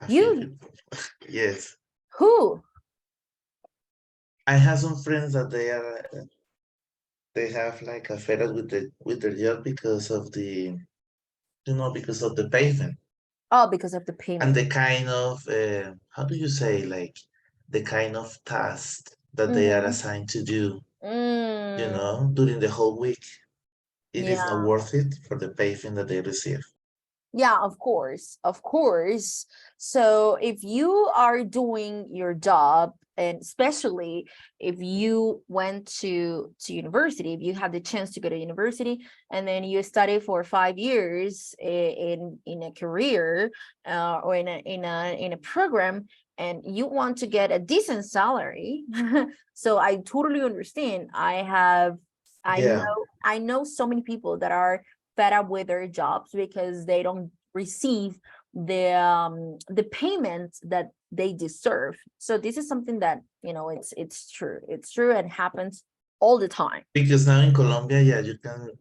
D: A
A: You?
D: few people. Yes.
A: Who?
D: I have some friends that they have like a fed up with their job because of the payment.
A: Oh, because of the payment.
D: And the kind of how do you say, like the kind of task that they are assigned to do, during the whole week. It is not worth it for the payment that they receive.
A: Yeah, of course. So if you are doing your job, and especially if you went to university, if you had the chance to go to university, and then you study for 5 years in a career, or in a program, and you want to get a decent salary, so I totally understand. I know so many people that are fed up with their jobs because they don't receive the payments that they deserve. So this is something that it's true and happens all the time.
D: Because now in Colombia, you can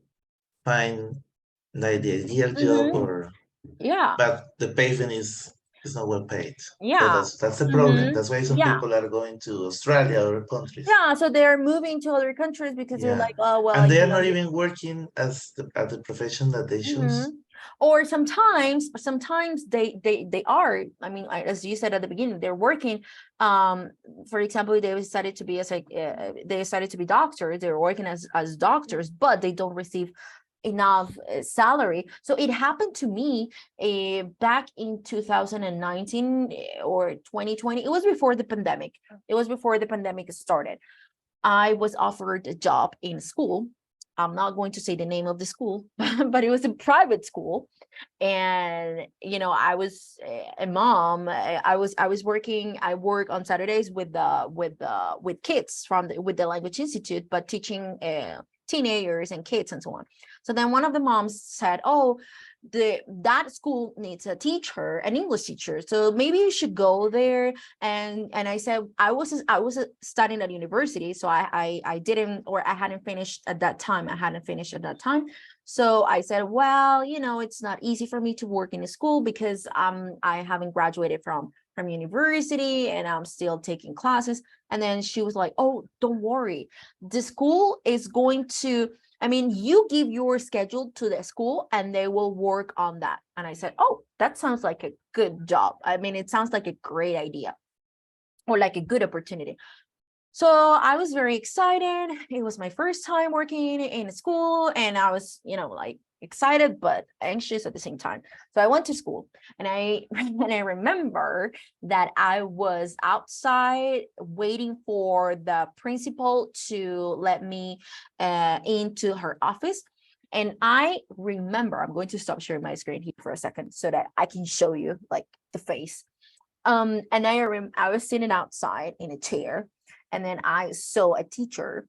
D: find like the ideal job, or
A: Yeah.
D: but the paving is not well paid. So
A: Yeah.
D: that's the problem.
A: Mhm.
D: That's why some
A: Yeah.
D: people are going to Australia or other countries.
A: Yeah, so they're moving to other countries because they're
D: Yeah.
A: like, oh, well,
D: And they
A: you
D: are
A: know,
D: not even working at the profession that they choose.
A: Mhm. Or sometimes they are. I mean, as you said at the beginning, they're working. For example, they decided to be they decided to be doctors. They're working as doctors, but they don't receive enough salary. So it happened to me back in 2019 or 2020. It was before the pandemic. It was before the pandemic started. I was offered a job in school. I'm not going to say the name of the school, but it was a private school. And I was a mom. I was working. I work on Saturdays with kids with the Language Institute, but teaching teenagers and kids and so on. So then one of the moms said, "Oh, that school needs a teacher, an English teacher. So maybe you should go there." And I said, I was studying at university, so I didn't, or I hadn't finished at that time. So I said, well, it's not easy for me to work in a school because I haven't graduated from university and I'm still taking classes. And then she was like, "Oh, don't worry. The school is going to, I mean, you give your schedule to the school and they will work on that." And I said, "Oh, that sounds like a good job. I mean, it sounds like a great idea or like a good opportunity." So I was very excited. It was my first time working in a school and I was, like excited but anxious at the same time. So I went to school and I remember that I was outside waiting for the principal to let me into her office. And I remember, I'm going to stop sharing my screen here for a second so that I can show you like the face. And I was sitting outside in a chair, and then I saw a teacher,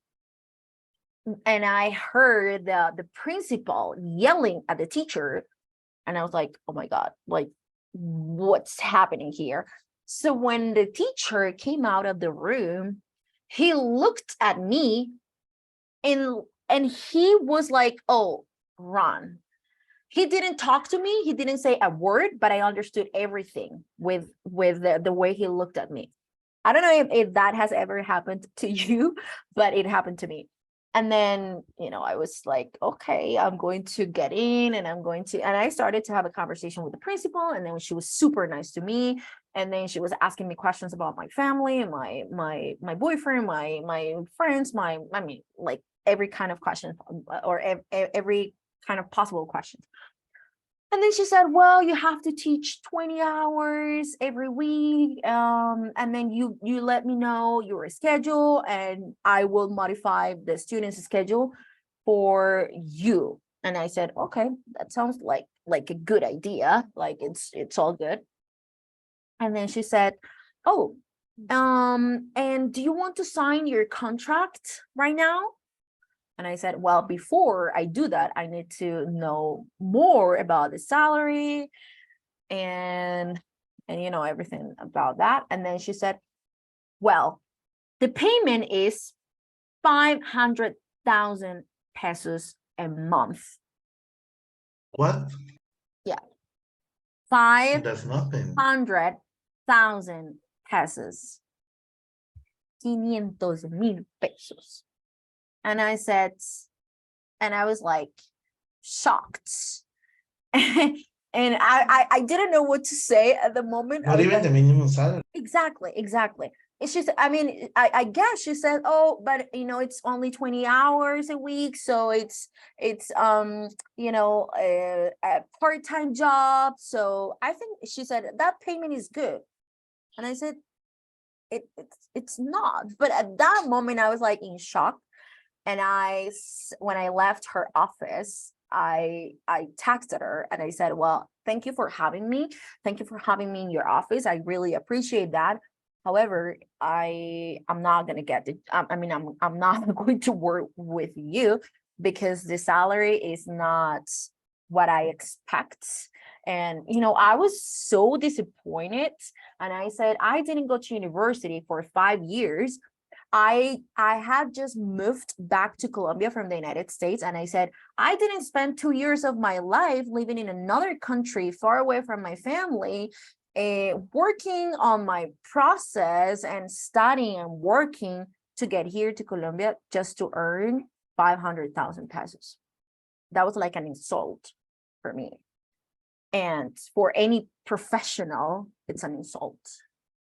A: and I heard the principal yelling at the teacher, and I was like, "Oh my God, like what's happening here?" So when the teacher came out of the room, he looked at me and he was like, "Oh, run." He didn't talk to me. He didn't say a word, but I understood everything with the way he looked at me. I don't know if that has ever happened to you, but it happened to me. And then, I was like, okay, I'm going to get in and and I started to have a conversation with the principal. And then she was super nice to me. And then she was asking me questions about my family and my boyfriend, my friends, like every kind of question or every kind of possible question. And then she said, "Well, you have to teach 20 hours every week. And then you let me know your schedule and I will modify the student's schedule for you." And I said, "Okay, that sounds like a good idea. Like it's all good." And then she said, "Oh, and do you want to sign your contract right now?" And I said, "Well, before I do that, I need to know more about the salary and everything about that." And then she said, "Well, the payment is 500,000 pesos a month."
D: What?
A: Yeah,
D: That's nothing.
A: 500,000 pesos. 500,000 pesos. And I said, and I was like shocked. And I didn't know what to say at the moment. I
D: Not
A: was
D: even
A: like,
D: the minimum salary.
A: exactly. It's just, I mean, I guess she said, "Oh, but it's only 20 hours a week, so it's a part-time job." So I think she said that payment is good. And I said, it's not. But at that moment, I was like in shock. And when I left her office, I texted her and I said, "Well, thank you for having me. Thank you for having me in your office. I really appreciate that. However, I'm not gonna get the. I mean, I'm not going to work with you because the salary is not what I expect." And I was so disappointed. And I said, "I didn't go to university for 5 years. I had just moved back to Colombia from the United States, and I said, I didn't spend 2 years of my life living in another country far away from my family, working on my process and studying and working to get here to Colombia just to earn 500,000 pesos. That was like an insult for me. And for any professional, it's an insult.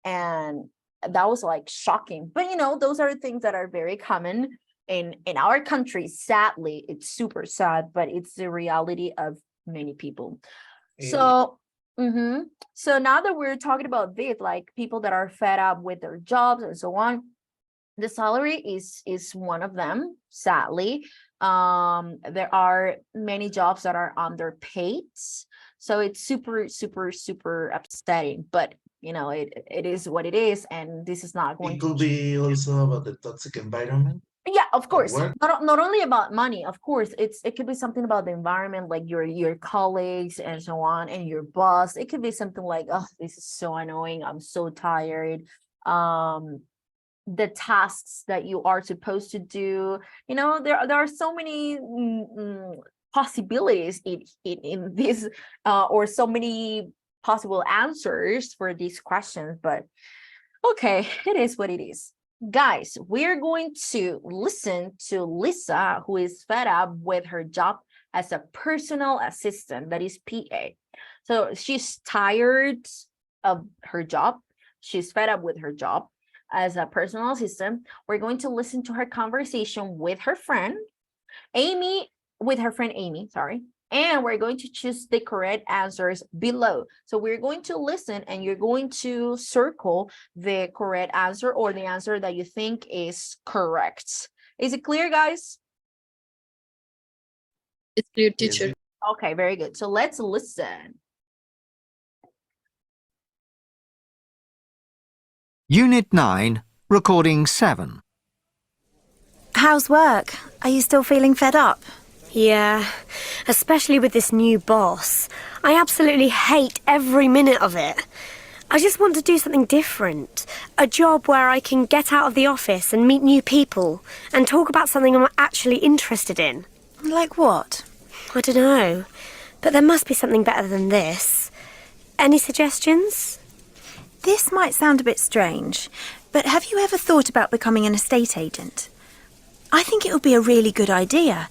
A: And that was like shocking. But you know, those are things that are very common in our country. Sadly, it's super sad, but it's the reality of many people. So so now that we're talking about this, like people that are fed up with their jobs and so on, the salary is one of them, sadly. There are many jobs that are underpaid, so it's super upsetting, but you know, it is what it is, and this is not going
D: It
A: to
D: could be also about the toxic environment.
A: Yeah, of course.
D: work.
A: Not only about money, of course. It could be something about the environment, like your colleagues and so on, and your boss. It could be something like, oh, this is so annoying. I'm so tired. The tasks that you are supposed to do. You know, there are so many possibilities in this, or so many possible answers for these questions. But okay, it is what it is. Guys, we're going to listen to Lisa, who is fed up with her job as a personal assistant, that is PA. So she's tired of her job. She's fed up with her job as a personal assistant. We're going to listen to her conversation with her friend Amy, sorry. And we're going to choose the correct answers below. So we're going to listen, and you're going to circle the correct answer or the answer that you think is correct. Is it clear, guys?
B: It's clear, teacher.
A: Okay, very good. So let's listen.
M: Unit 9, Recording 7.
N: How's work? Are you still feeling fed up?
O: Yeah, especially with this new boss. I absolutely hate every minute of it. I just want to do something different. A job where I can get out of the office and meet new people and talk about something I'm actually interested in.
N: Like what?
O: I don't know, but there must be something better than this. Any suggestions?
N: This might sound a bit strange, but have you ever thought about becoming an estate agent? I think it would be a really good idea.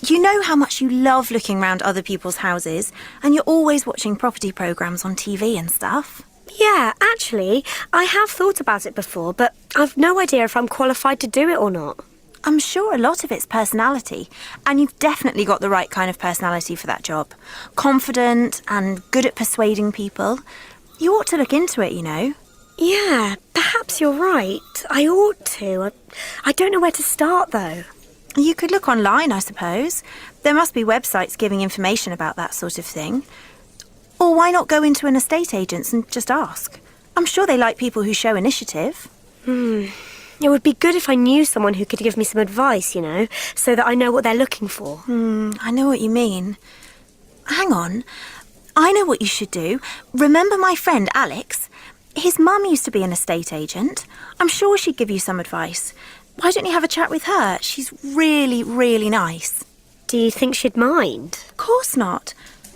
N: You know how much you love looking around other people's houses, and you're always watching property programmes on TV and stuff.
O: Yeah, actually, I have thought about it before, but I've no idea if I'm qualified to do it or not.
N: I'm sure a lot of it's personality, and you've definitely got the right kind of personality for that job. Confident and good at persuading people. You ought to look into it, you know.
O: Yeah, perhaps you're right. I ought to. I don't know where to start, though.
N: You could look online, I suppose. There must be websites giving information about that sort of thing. Or why not go into an estate agent's and just ask? I'm sure they like people who show initiative.
O: It would be good if I knew someone who could give me some advice, you know, so that I know what they're looking for.
N: I know what you mean. Hang on. I know what you should do. Remember my friend Alex? His mum used to be an estate agent. I'm sure she'd give you some advice. Why don't you have a chat with her? She's really, really nice.
O: Do you think she'd mind?
N: Of course not.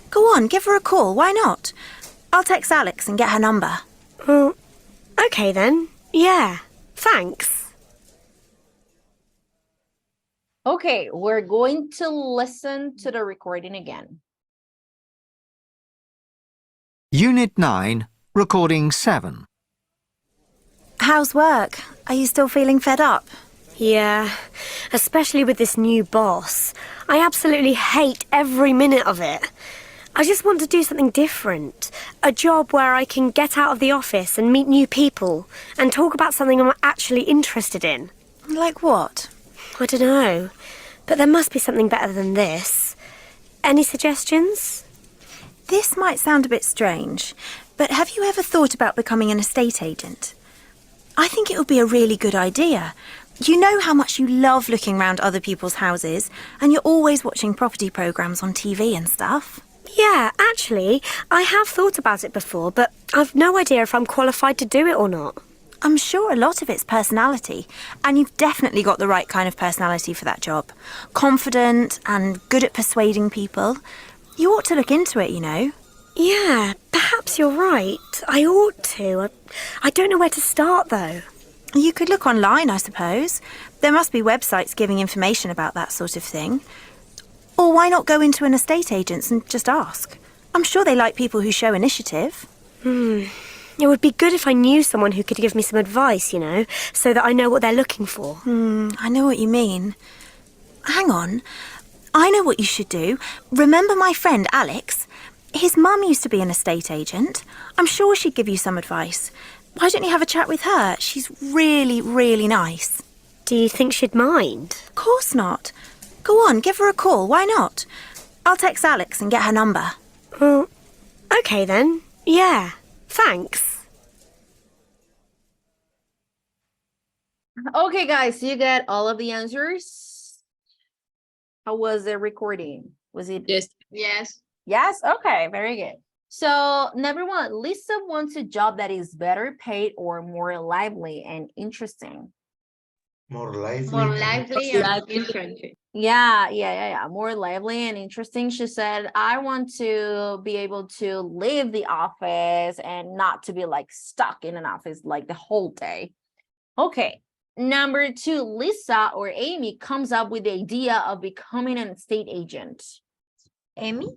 N: Go on, give her a call. Why not? I'll text Alex and get her number.
O: Oh, okay then. Yeah, thanks.
A: Okay, we're going to listen to the recording again.
M: Unit 9, Recording 7.
N: How's work? Are you still feeling fed up?
O: Yeah, especially with this new boss. I absolutely hate every minute of it. I just want to do something different. A job where I can get out of the office and meet new people and talk about something I'm actually interested in.
N: Like what?
O: I don't know, but there must be something better than this. Any suggestions?
N: This might sound a bit strange, but have you ever thought about becoming an estate agent? I think it would be a really good idea. You know how much you love looking around other people's houses, and you're always watching property programmes on TV and stuff.
O: Yeah, actually, I have thought about it before, but I've no idea if I'm qualified to do it or not.
N: I'm sure a lot of it's personality, and you've definitely got the right kind of personality for that job. Confident and good at persuading people. You ought to look into it, you know.
O: Yeah, perhaps you're right. I ought to. I don't know where to start, though.
N: You could look online, I suppose. There must be websites giving information about that sort of thing. Or why not go into an estate agent's and just ask? I'm sure they like people who show initiative.
O: It would be good if I knew someone who could give me some advice, you know, so that I know what they're looking for.
N: I know what you mean. Hang on. I know what you should do. Remember my friend Alex? His mum used to be an estate agent. I'm sure she'd give you some advice. Why don't you have a chat with her? She's really, really nice.
O: Do you think she'd mind?
N: Of course not. Go on, give her a call. Why not? I'll text Alex and get her number.
O: Well, okay then. Yeah. Thanks.
A: Okay, guys, you get all of the answers. How was the recording? Was it?
B: Yes.
I: Yes.
A: Yes? Okay, very good. So, number one, Lisa wants a job that is better paid or more lively and interesting.
D: More lively.
I: More lively and interesting.
A: Yeah. More lively and interesting. She said, I want to be able to leave the office and not to be like stuck in an office like the whole day. Okay. Number two, Lisa or Amy comes up with the idea of becoming an estate agent.
L: Amy?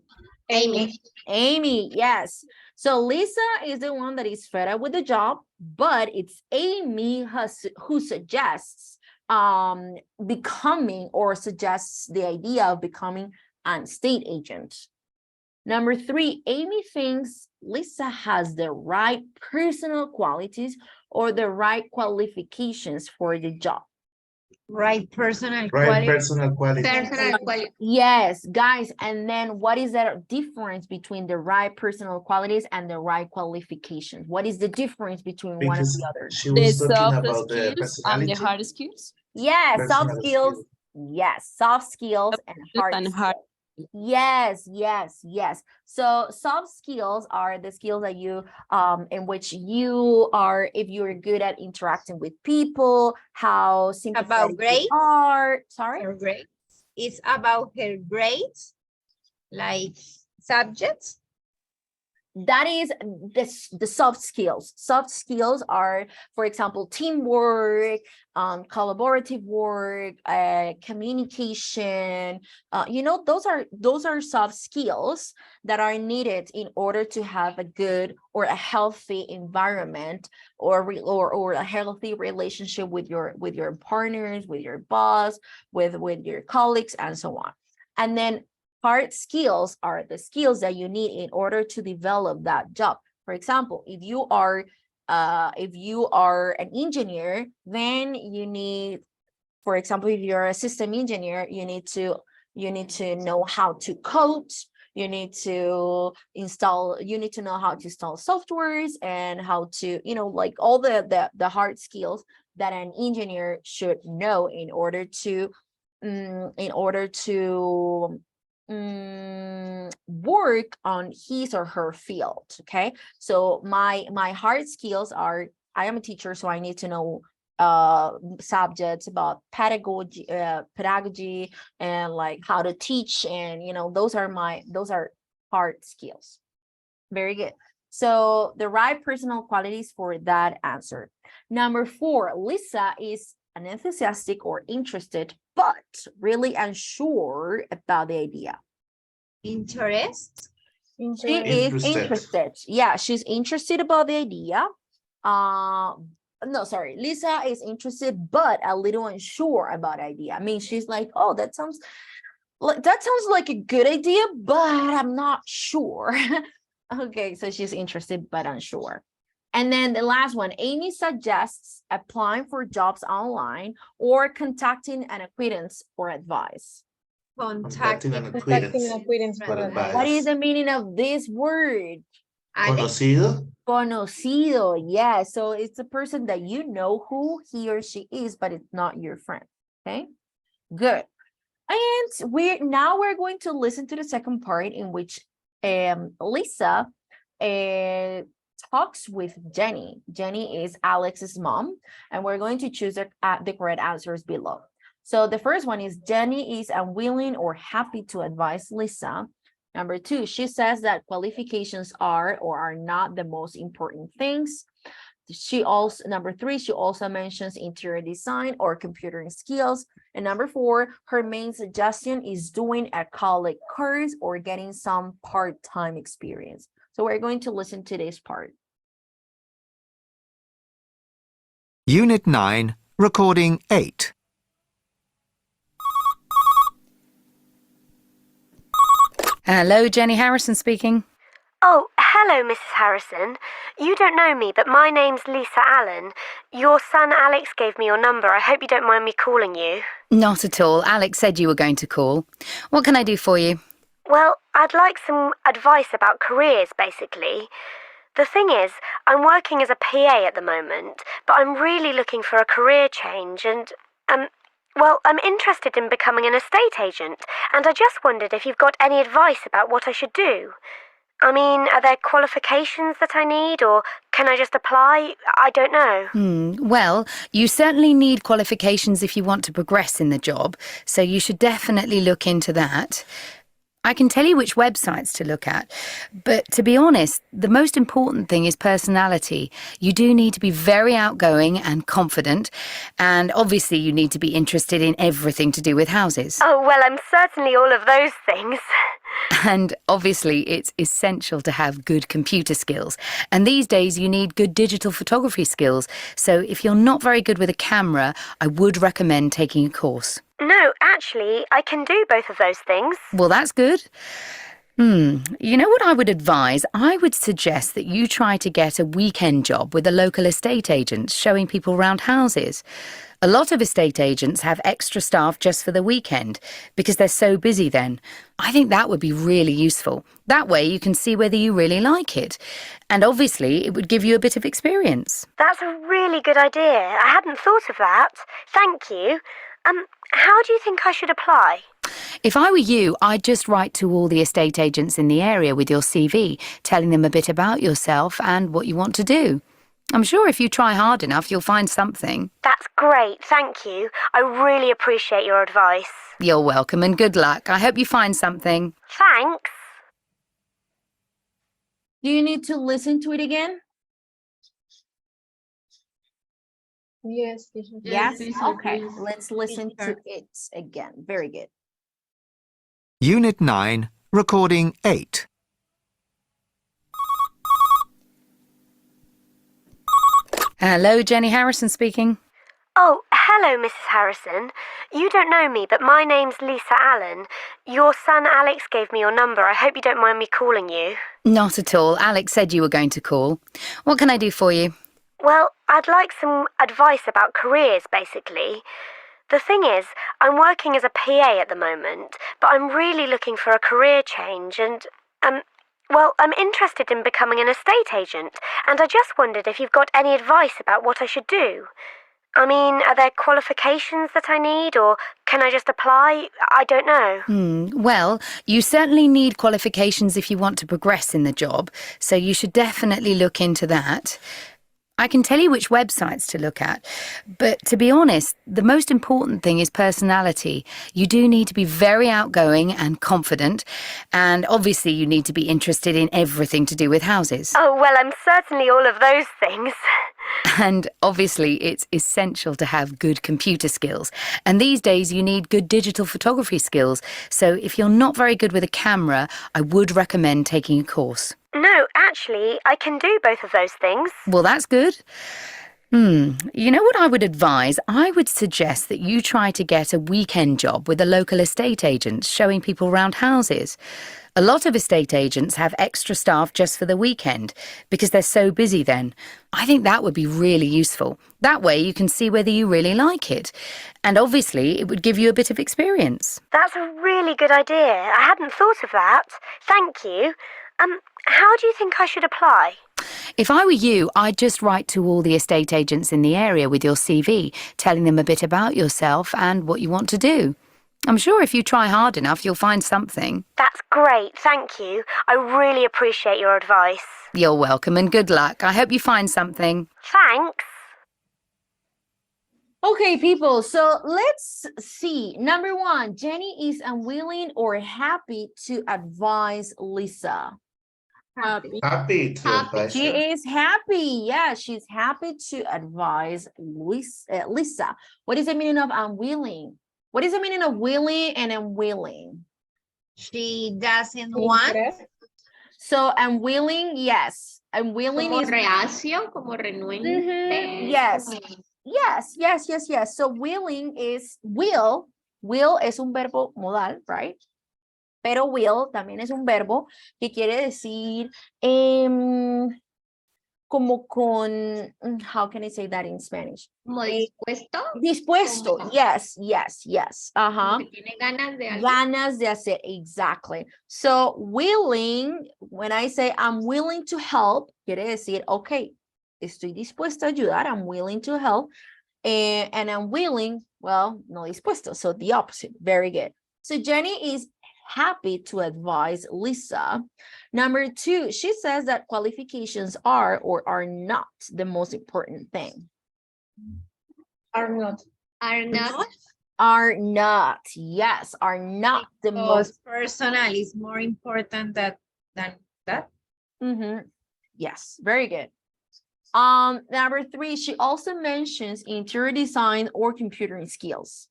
A: Amy, yes. So Lisa is the one that is fed up with the job, but it's Amy who suggests becoming or suggests the idea of becoming an estate agent. Number three, Amy thinks Lisa has the right personal qualities or the right qualifications for the job.
L: Right personal
D: Right,
L: quality.
D: personal quality.
I: Personal quality.
A: Yes, guys. And then what is the difference between the right personal qualities and the right qualifications? What is the difference between one and
D: Because
A: the other?
D: she was talking about the
B: and the
D: personality.
B: hard skills.
A: Yes, soft
D: Personal
A: skills.
D: skills.
A: Yes, soft skills and hard skills. Yes. So soft skills are the skills that you in which you are, if you're good at interacting with people, how sympathetic
L: grades?
A: you are. Sorry.
L: Her grades. It's about her grades, like subjects.
A: That is the soft skills. Soft skills are, for example, teamwork, collaborative work, communication. Those are soft skills that are needed in order to have a good or a healthy environment or a healthy relationship with your partners, with your boss, with your colleagues, and so on. And then hard skills are the skills that you need in order to develop that job. For example, if you are an engineer, then you need, for example, if you're a system engineer, you need to know how to code, you need to know how to install softwares and how to, like all the hard skills that an engineer should know in order to work on his or her field. Okay, so my hard skills are, I am a teacher, so I need to know subjects about pedagogy and like how to teach, and those are hard skills. Very good. So the right personal qualities for that answer. Number four, Lisa is an enthusiastic or interested, but really unsure about the idea.
L: Interest.
A: She is interested. Yeah, she's interested about the idea. No, sorry. Lisa is interested, but a little unsure about idea. I mean, she's like, oh, that sounds like a good idea, but I'm not sure. Okay, so she's interested, but unsure. And then the last one, Amy suggests applying for jobs online or contacting an acquaintance for advice.
I: Contacting an acquaintance for advice.
A: What is the meaning of this word?
D: Conocido.
A: Conocido, yeah. So it's a person that you know who he or she is, but it's not your friend. Okay, good. And we're going to listen to the second part in which Lisa talks with Jenny. Jenny is Alex's mom, and we're going to choose the correct answers below. So the first one is Jenny is unwilling or happy to advise Lisa. Number 2, she says that qualifications are or are not the most important things. Number 3, she also mentions interior design or computing skills. And number 4, her main suggestion is doing a college course or getting some part-time experience. So we're going to listen to this part.
M: Unit 9, Recording 8.
P: Hello, Jenny Harrison speaking.
O: Oh, hello, Mrs. Harrison. You don't know me, but my name's Lisa Allen. Your son Alex gave me your number. I hope you don't mind me calling you.
P: Not at all. Alex said you were going to call. What can I do for you?
O: Well, I'd like some advice about careers, basically. The thing is, I'm working as a PA at the moment, but I'm really looking for a career change and, well, I'm interested in becoming an estate agent, and I just wondered if you've got any advice about what I should do. I mean, are there qualifications that I need, or can I just apply? I don't know.
P: Well, you certainly need qualifications if you want to progress in the job, so you should definitely look into that. I can tell you which websites to look at, but to be honest, the most important thing is personality. You do need to be very outgoing and confident, and obviously you need to be interested in everything to do with houses.
O: Oh, well, I'm certainly all of those things.
P: And obviously it's essential to have good computer skills. And these days you need good digital photography skills. So if you're not very good with a camera, I would recommend taking a course.
O: No, actually, I can do both of those things.
P: Well, that's good. You know what I would advise? I would suggest that you try to get a weekend job with a local estate agent, showing people around houses. A lot of estate agents have extra staff just for the weekend because they're so busy then. I think that would be really useful. That way you can see whether you really like it. And obviously it would give you a bit of experience.
O: That's a really good idea. I hadn't thought of that. Thank you. How do you think I should apply?
P: If I were you, I'd just write to all the estate agents in the area with your CV, telling them a bit about yourself and what you want to do. I'm sure if you try hard enough, you'll find something.
O: That's great, thank you. I really appreciate your advice.
P: You're welcome and good luck. I hope you find something.
O: Thanks.
A: Do you need to listen to it again?
I: Yes.
A: Yes?
E: teacher,
A: Okay,
E: please.
A: let's listen to it again. Very good.
M: Unit 9, Recording 8.
P: Hello, Jenny Harrison speaking.
O: Oh, hello, Mrs. Harrison. You don't know me, but my name's Lisa Allen. Your son Alex gave me your number. I hope you don't mind me calling you.
P: Not at all. Alex said you were going to call. What can I do for you?
O: Well, I'd like some advice about careers, basically. The thing is, I'm working as a PA at the moment, but I'm really looking for a career change and, well, I'm interested in becoming an estate agent, and I just wondered if you've got any advice about what I should do. I mean, are there qualifications that I need, or can I just apply? I don't know.
P: Well, you certainly need qualifications if you want to progress in the job, so you should definitely look into that. I can tell you which websites to look at, but to be honest, the most important thing is personality. You do need to be very outgoing and confident, and obviously you need to be interested in everything to do with houses.
O: Oh, well, I'm certainly all of those things.
P: And obviously it's essential to have good computer skills. And these days you need good digital photography skills. So if you're not very good with a camera, I would recommend taking a course.
O: No, actually, I can do both of those things.
P: Well, that's good. You know what I would advise? I would suggest that you try to get a weekend job with a local estate agent, showing people around houses. A lot of estate agents have extra staff just for the weekend because they're so busy then. I think that would be really useful. That way you can see whether you really like it. And obviously it would give you a bit of experience.
O: That's a really good idea. I hadn't thought of that. Thank you. How do you think I should apply?
P: If I were you, I'd just write to all the estate agents in the area with your CV, telling them a bit about yourself and what you want to do. I'm sure if you try hard enough, you'll find something.
O: That's great, thank you. I really appreciate your advice.
P: You're welcome and good luck. I hope you find something.
O: Thanks.
A: Okay, people, so let's see. Number one, Jenny is unwilling or happy to advise Lisa.
I: Happy.
D: Happy to advise
A: She
D: her.
A: is happy. Yeah, she's happy to advise Lisa. What is the meaning of unwilling? What is the meaning of willing and unwilling?
L: She doesn't want.
A: So unwilling, yes. Unwilling
Q: Como
A: is
Q: reacio, como renuente.
A: yes. Yes. So willing is will. Will es un verbo modal, right? Pero will también es un verbo que quiere decir como con, how can I say that in Spanish?
Q: Como dispuesto.
A: Dispuesto,
Q: Como,
A: yes.
Q: como que tiene ganas de algo.
A: Ganas de hacer, exactly. So willing, when I say I'm willing to help, quiere decir, okay, estoy dispuesto a ayudar, I'm willing to help. And I'm willing, well, no dispuesto, so the opposite, very good. So Jenny is happy to advise Lisa. Number two, she says that qualifications are or are not the most important thing.
I: Are not.
Q: Are not.
A: Are not, yes, are not the most.
L: Personal is more important than that.
A: Yes, very good. Number three, she also mentions interior design or computing skills.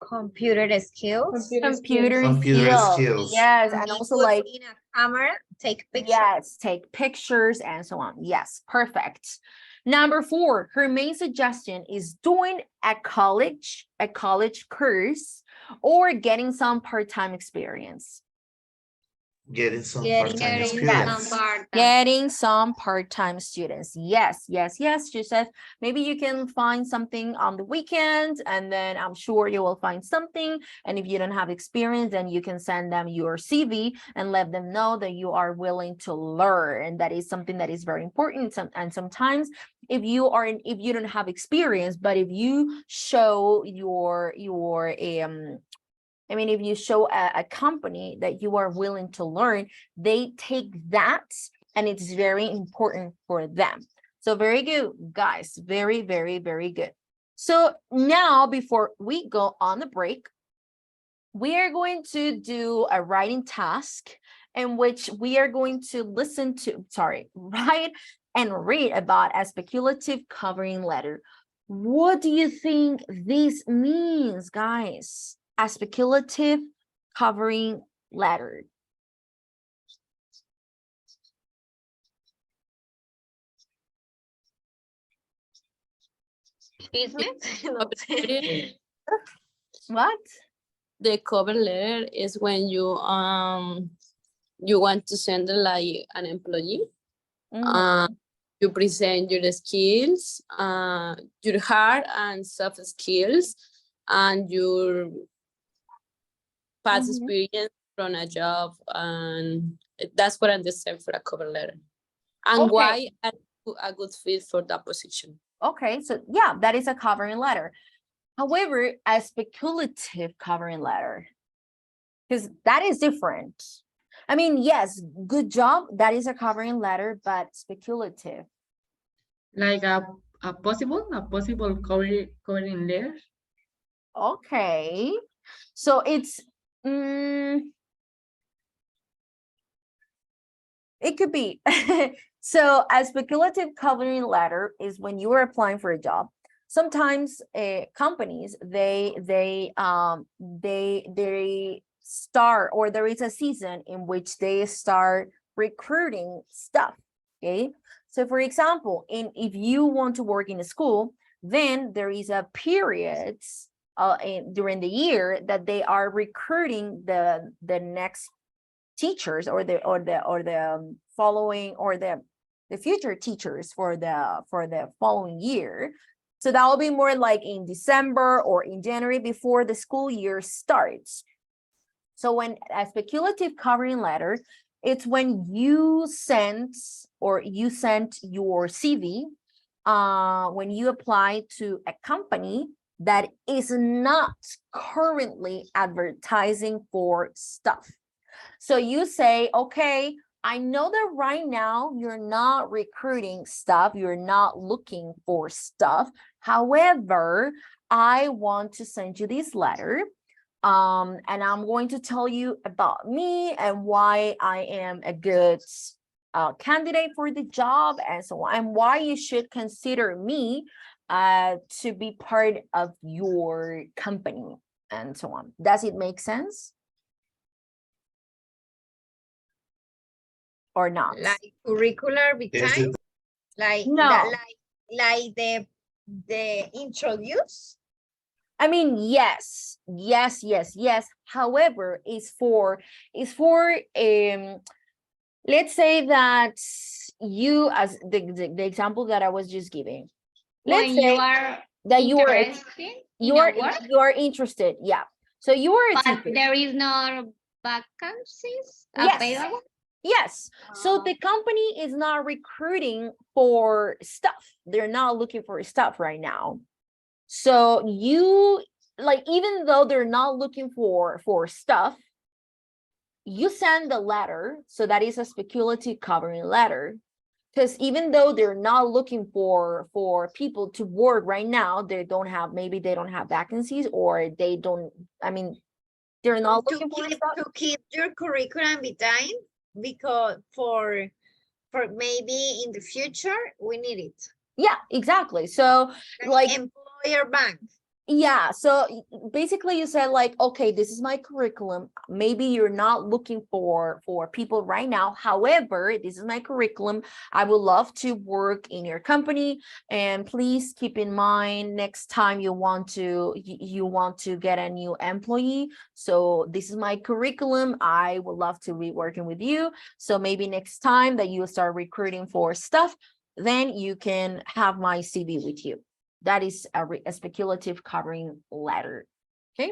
L: Computer skills.
A: Computer
D: skills.
A: Yes,
L: Can
A: and
L: be
A: also
L: put
A: like
L: in a camera, take pictures.
A: yes, take pictures and so on. Yes, perfect. Number four, her main suggestion is doing a college course or getting some part-time experience.
D: Getting some part-time experience.
A: Getting some part-time students. Yes. She says maybe you can find something on the weekend and then I'm sure you will find something. And if you don't have experience, then you can send them your CV and let them know that you are willing to learn. And that is something that is very important. And sometimes if you don't have experience, but if you show if you show a company that you are willing to learn, they take that and it's very important for them. So very good, guys. Very, very, very good. So now before we go on the break, we are going to do a writing task in which we are going to write and read about a speculative covering letter. What do you think this means, guys? A speculative covering letter. What?
B: The cover letter is when you want to send like an employee. You present your skills, your hard and soft skills, and your past experience from a job, and that's what I understand for a cover letter. And why I'm a good fit for that position.
A: Okay, so yeah, that is a covering letter. However, a speculative covering letter, because that is different. I mean, yes, good job, that is a covering letter, but speculative.
E: Like a possible covering letter.
A: Okay, so it's it could be. So a speculative covering letter is when you are applying for a job. Sometimes companies they start, or there is a season in which they start recruiting stuff. Okay, so for example, if you want to work in a school, then there is a period during the year that they are recruiting the next teachers or the following, or the future teachers for the following year. So that will be more like in December or in January before the school year starts. So when a speculative covering letter, it's when you sent your CV when you apply to a company that is not currently advertising for stuff. So you say, okay, I know that right now you're not recruiting stuff, you're not looking for stuff. However, I want to send you this letter. And I'm going to tell you about me and why I am a good candidate for the job and so on, and why you should consider me to be part of your company and so on. Does it make sense? Or not?
L: Like curricular
D: Yes,
L: time?
D: it
L: Like
A: No.
L: like the introduce?
A: I mean, yes. However, it's for let's say that you, as the example that I was just giving. Let's
Q: When
A: say
Q: you are
A: that you are
Q: interested in a work,
A: yeah. So you are a
Q: but
A: teacher.
Q: there is no vacancies
A: Yes.
Q: available.
A: Yes. So the company is not recruiting for stuff. They're not looking for stuff right now. So you, like, even though they're not looking for stuff, you send the letter. So that is a speculative covering letter. Because even though they're not looking for people to work right now, maybe they don't have vacancies, or they don't, I mean, they're not looking for stuff.
L: To keep your curriculum vitae, because for maybe in the future we need it.
A: Yeah, exactly. So like
L: employer bank.
A: Yeah, so basically you said like, okay, this is my curriculum. Maybe you're not looking for people right now. However, this is my curriculum. I would love to work in your company, and please keep in mind next time you want to get a new employee. So this is my curriculum. I would love to be working with you. So maybe next time that you start recruiting for stuff, then you can have my CV with you. That is a speculative covering letter. Okay.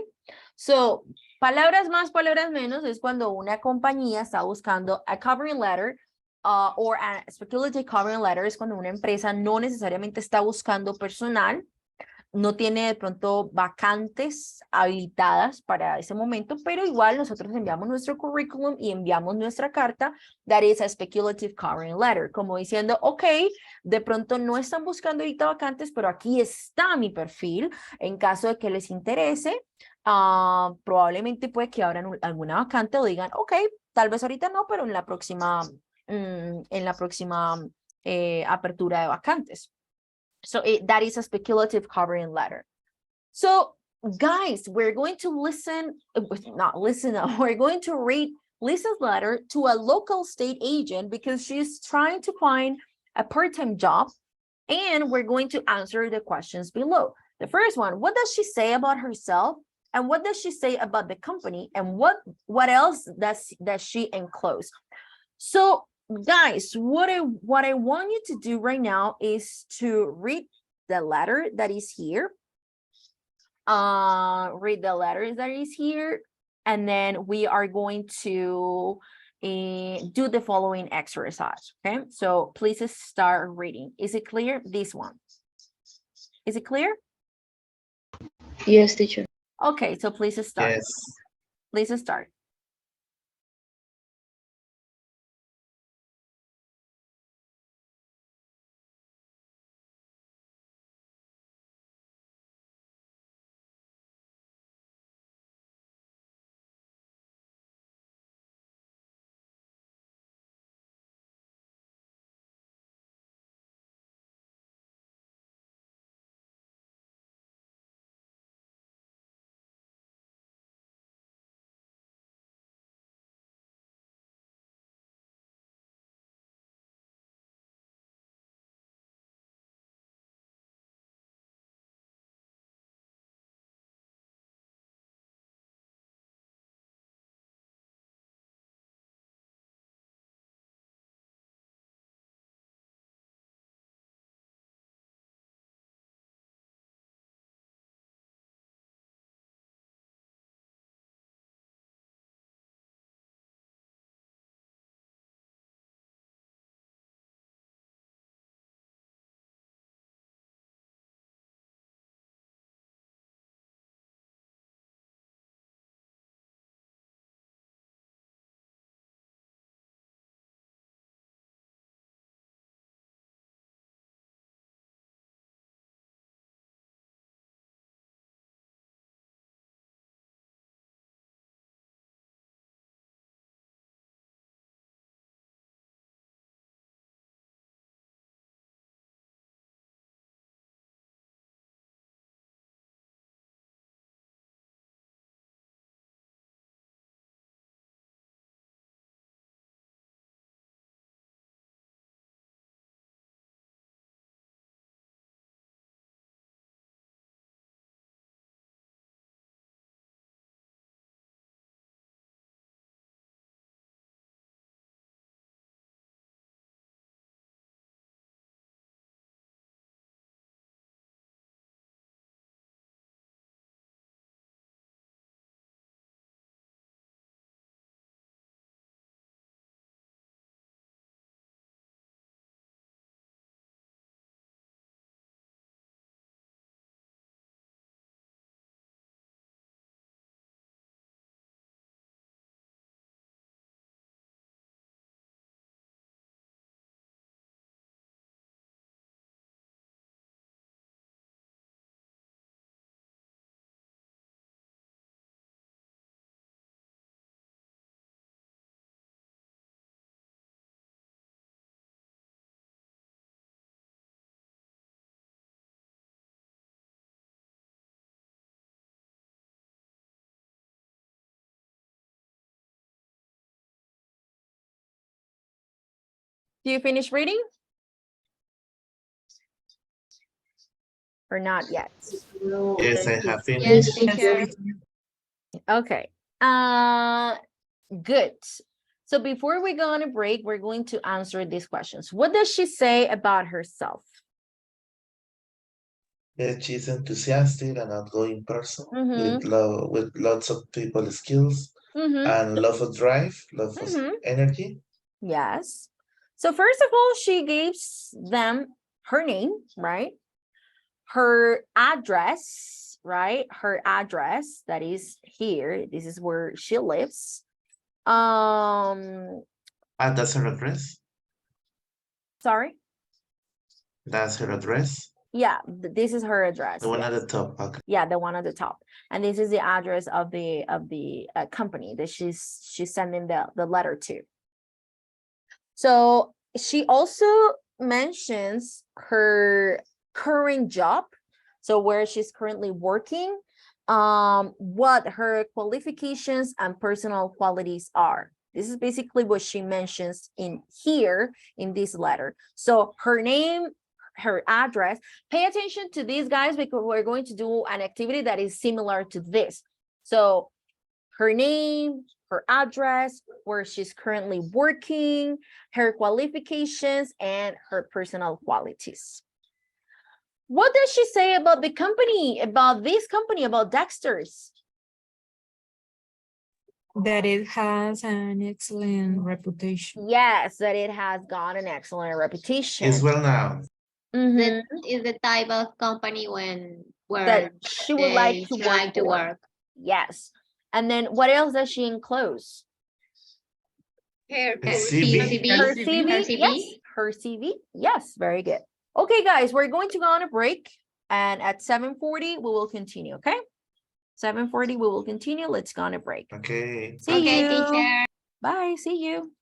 A: So, palabras más, palabras menos es cuando una compañía está buscando a covering letter or a speculative covering letter es cuando una empresa no necesariamente está buscando personal, no tiene de pronto vacantes habilitadas para ese momento, pero igual nosotros enviamos nuestro currículum y enviamos nuestra carta, that is a speculative covering letter, como diciendo, ok, de pronto no están buscando ahorita vacantes, pero aquí está mi perfil, en caso de que les interese, probablemente puede que abran alguna vacante o digan, ok, tal vez ahorita no, pero en la próxima apertura de vacantes. So that is a speculative covering letter. So guys, we're going to we're going to read Lisa's letter to a local state agent because she's trying to find a part-time job, and we're going to answer the questions below. The first one, what does she say about herself? And what does she say about the company? And what else does she enclose? So guys, what I want you to do right now is to read the letter that is here. Read the letter that is here, and then we are going to do the following exercise. Okay, so please start reading. Is it clear? This one. Is it clear?
B: Yes, teacher.
A: Okay, so please start.
D: Yes.
A: Please start. Do you finish reading? Or not yet?
D: Yes, I have
Q: Yes,
D: finished.
Q: teacher.
A: Okay. Good. So before we go on a break, we're going to answer these questions. What does she say about herself?
D: Yeah, she's enthusiastic and outgoing person
A: Mhm.
D: with lots of people skills
A: Mhm.
D: and love of drive, love of
A: Mhm.
D: energy.
A: Yes. So first of all, she gives them her name, right? Her address, right? Her address that is here. This is where she lives.
D: That's her address.
A: Sorry.
D: That's her address.
A: Yeah, this is her address.
D: The one
A: yes.
D: at the top. Okay.
A: Yeah, the one at the top, and this is the address of the company that she's sending the letter to. So she also mentions her current job, so where she's currently working, what her qualifications and personal qualities are. This is basically what she mentions in here in this letter. So her name, her address. Pay attention to these guys because we're going to do an activity that is similar to this. So her name, her address, where she's currently working, her qualifications, and her personal qualities. What does she say about the company, about this company, about Dexter's?
R: That it has an excellent reputation.
A: Yes, that it has got an excellent reputation.
D: It's well known.
A: Mhm.
Q: That is the type of company where
A: That she would like to
Q: she
A: work
Q: like to
A: for.
Q: work.
A: Yes. And then what else does she enclose?
Q: Her
D: CV.
A: Her
Q: CV.
A: CV, yes, her CV, yes, very good. Okay, guys, we're going to go on a break, and at 7:40 we will continue. Okay, 7:40 we will continue. Let's go on a break.
D: Okay.
A: See
Q: Okay,
A: you.
Q: teacher.
A: Bye. See you.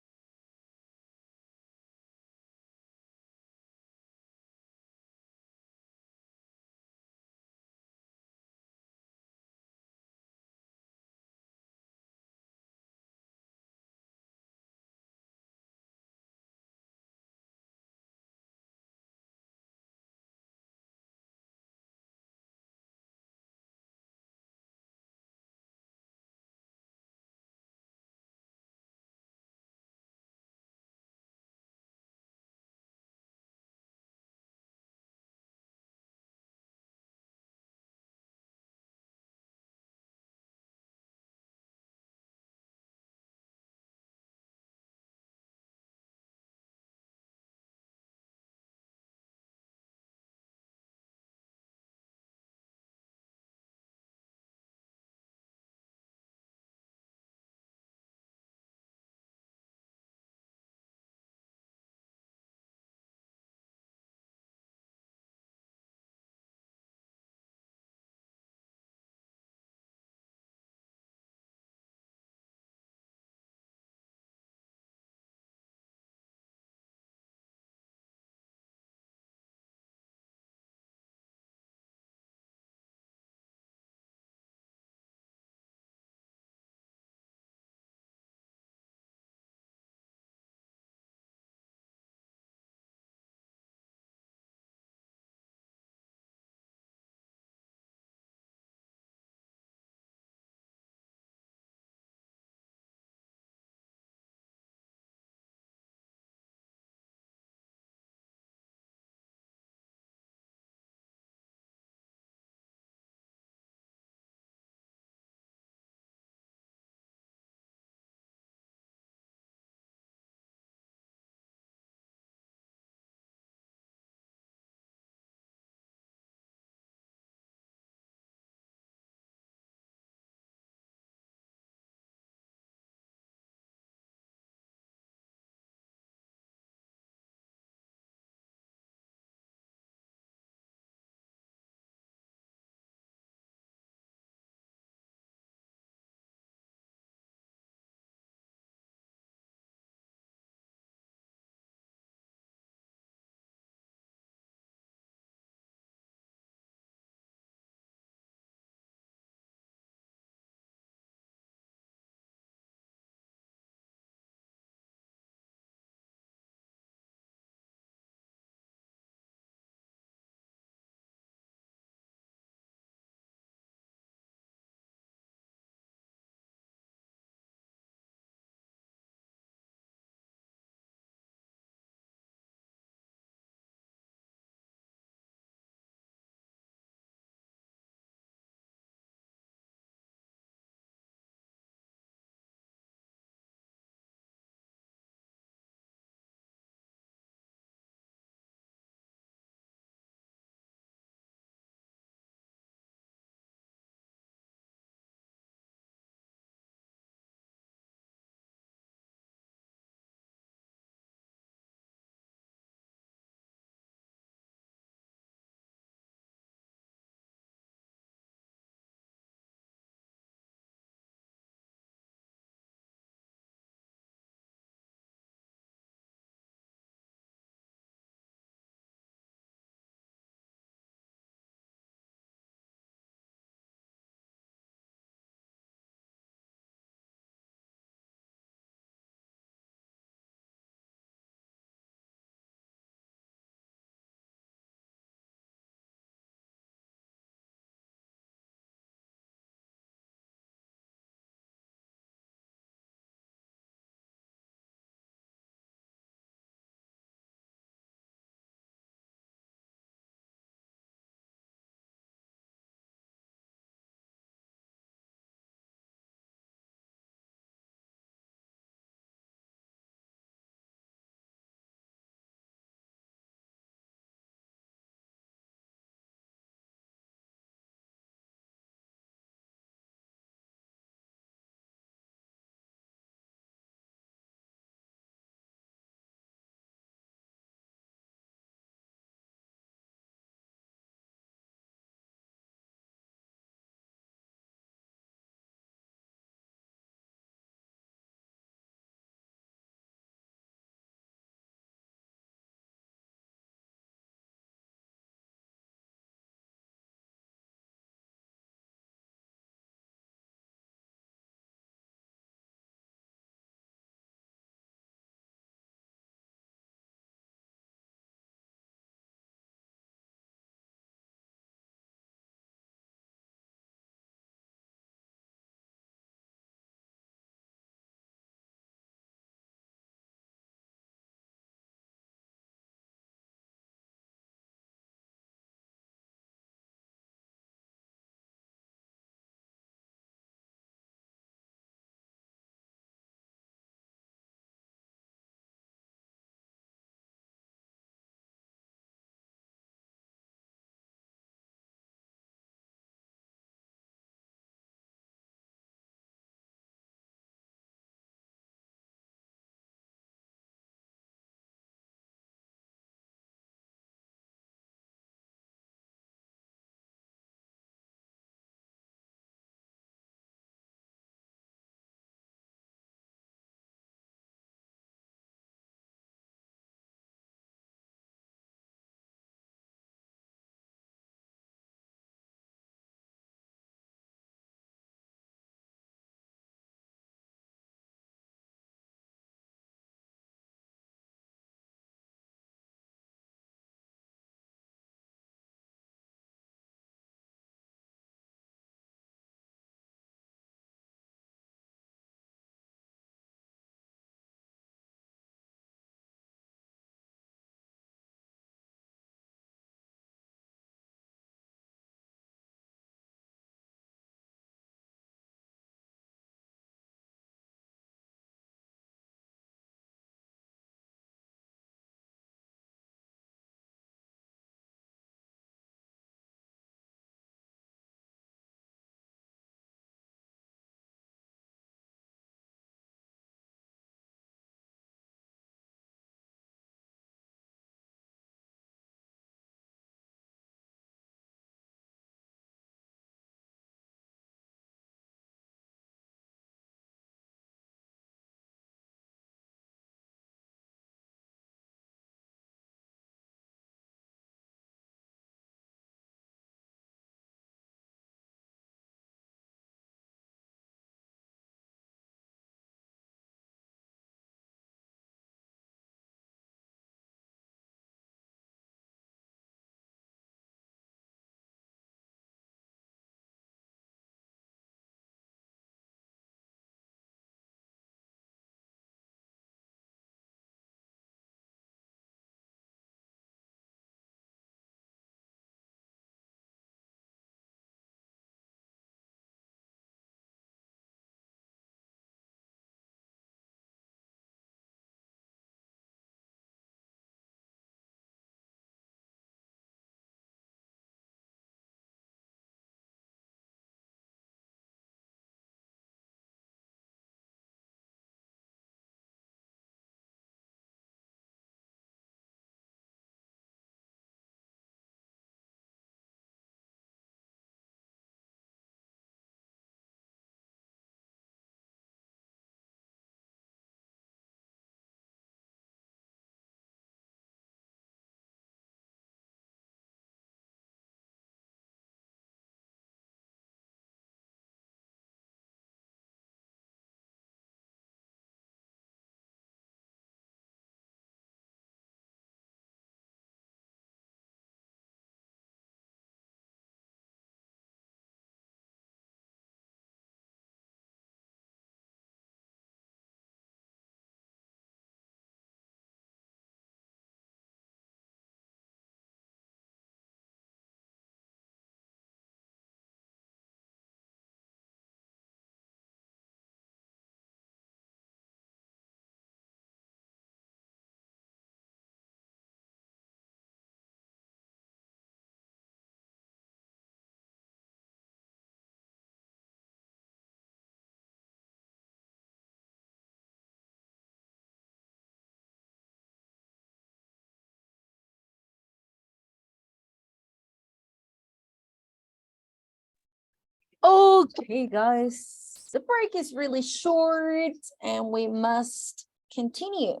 A: Okay, guys, the break is really short and we must continue.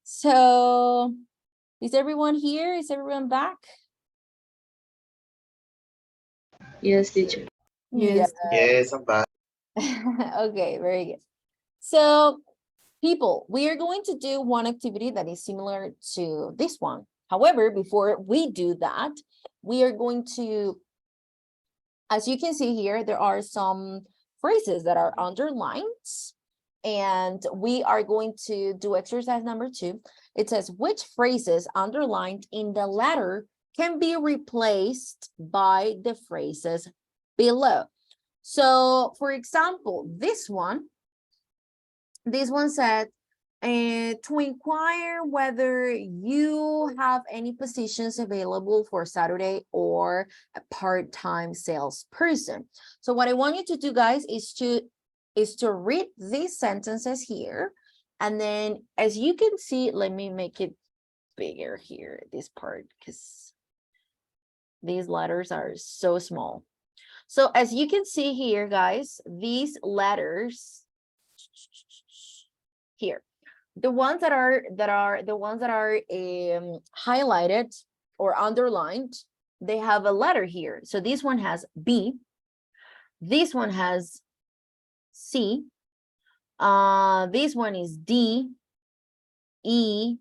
A: So, is everyone here? Is everyone back?
B: Yes, teacher.
R: Yes.
D: Yes, I'm back.
A: Okay, very good. So, people, we are going to do one activity that is similar to this one. However, before we do that, we are going to, as you can see here, there are some phrases that are underlined, and we are going to do exercise number 2. It says, which phrases underlined in the letter can be replaced by the phrases below? So, for example, this one said, to inquire whether you have any positions available for Saturday or a part-time salesperson. So what I want you to do, guys, is to read these sentences here. And then as you can see, let me make it bigger here, this part, because these letters are so small. So as you can see here, guys, these letters here, the ones that are highlighted or underlined, they have a letter here. So this one has B, this one has C, this one is D, E,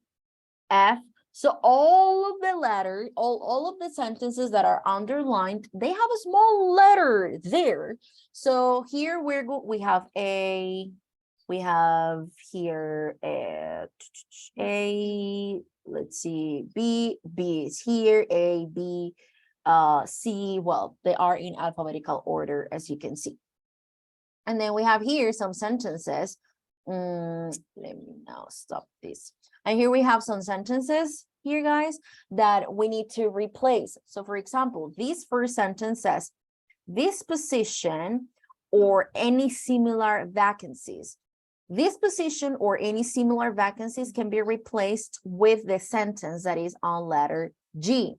A: F. So all of the letters, all of the sentences that are underlined, they have a small letter there. So here we have A, we have here A, let's see, B is here, A, B, C, well, they are in alphabetical order, as you can see. And then we have here some sentences. Let me now stop this. And here we have some sentences here, guys, that we need to replace. So for example, this first sentence says, this position or any similar vacancies. This position or any similar vacancies can be replaced with the sentence that is on letter G.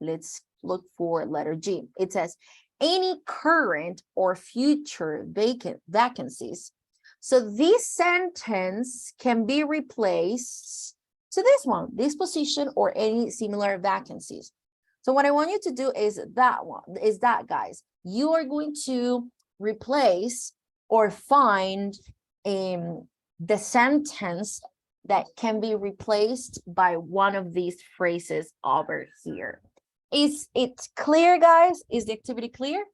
A: Let's look for letter G. It says, any current or future vacancies. So this sentence can be replaced to this one, this position or any similar vacancies. So what I want you to do is that, guys. You are going to replace or find the sentence that can be replaced by one of these phrases over here. Is it clear, guys? Is the activity clear?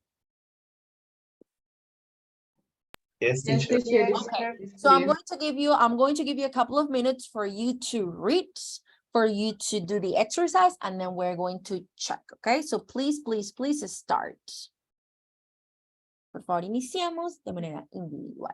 D: Yes,
I: Yes,
D: teacher.
I: teacher.
A: Okay, so I'm going to give you a couple of minutes for you to read, for you to do the exercise, and then we're going to check, okay? So please, please, please start. Por favor, iniciamos de manera individual.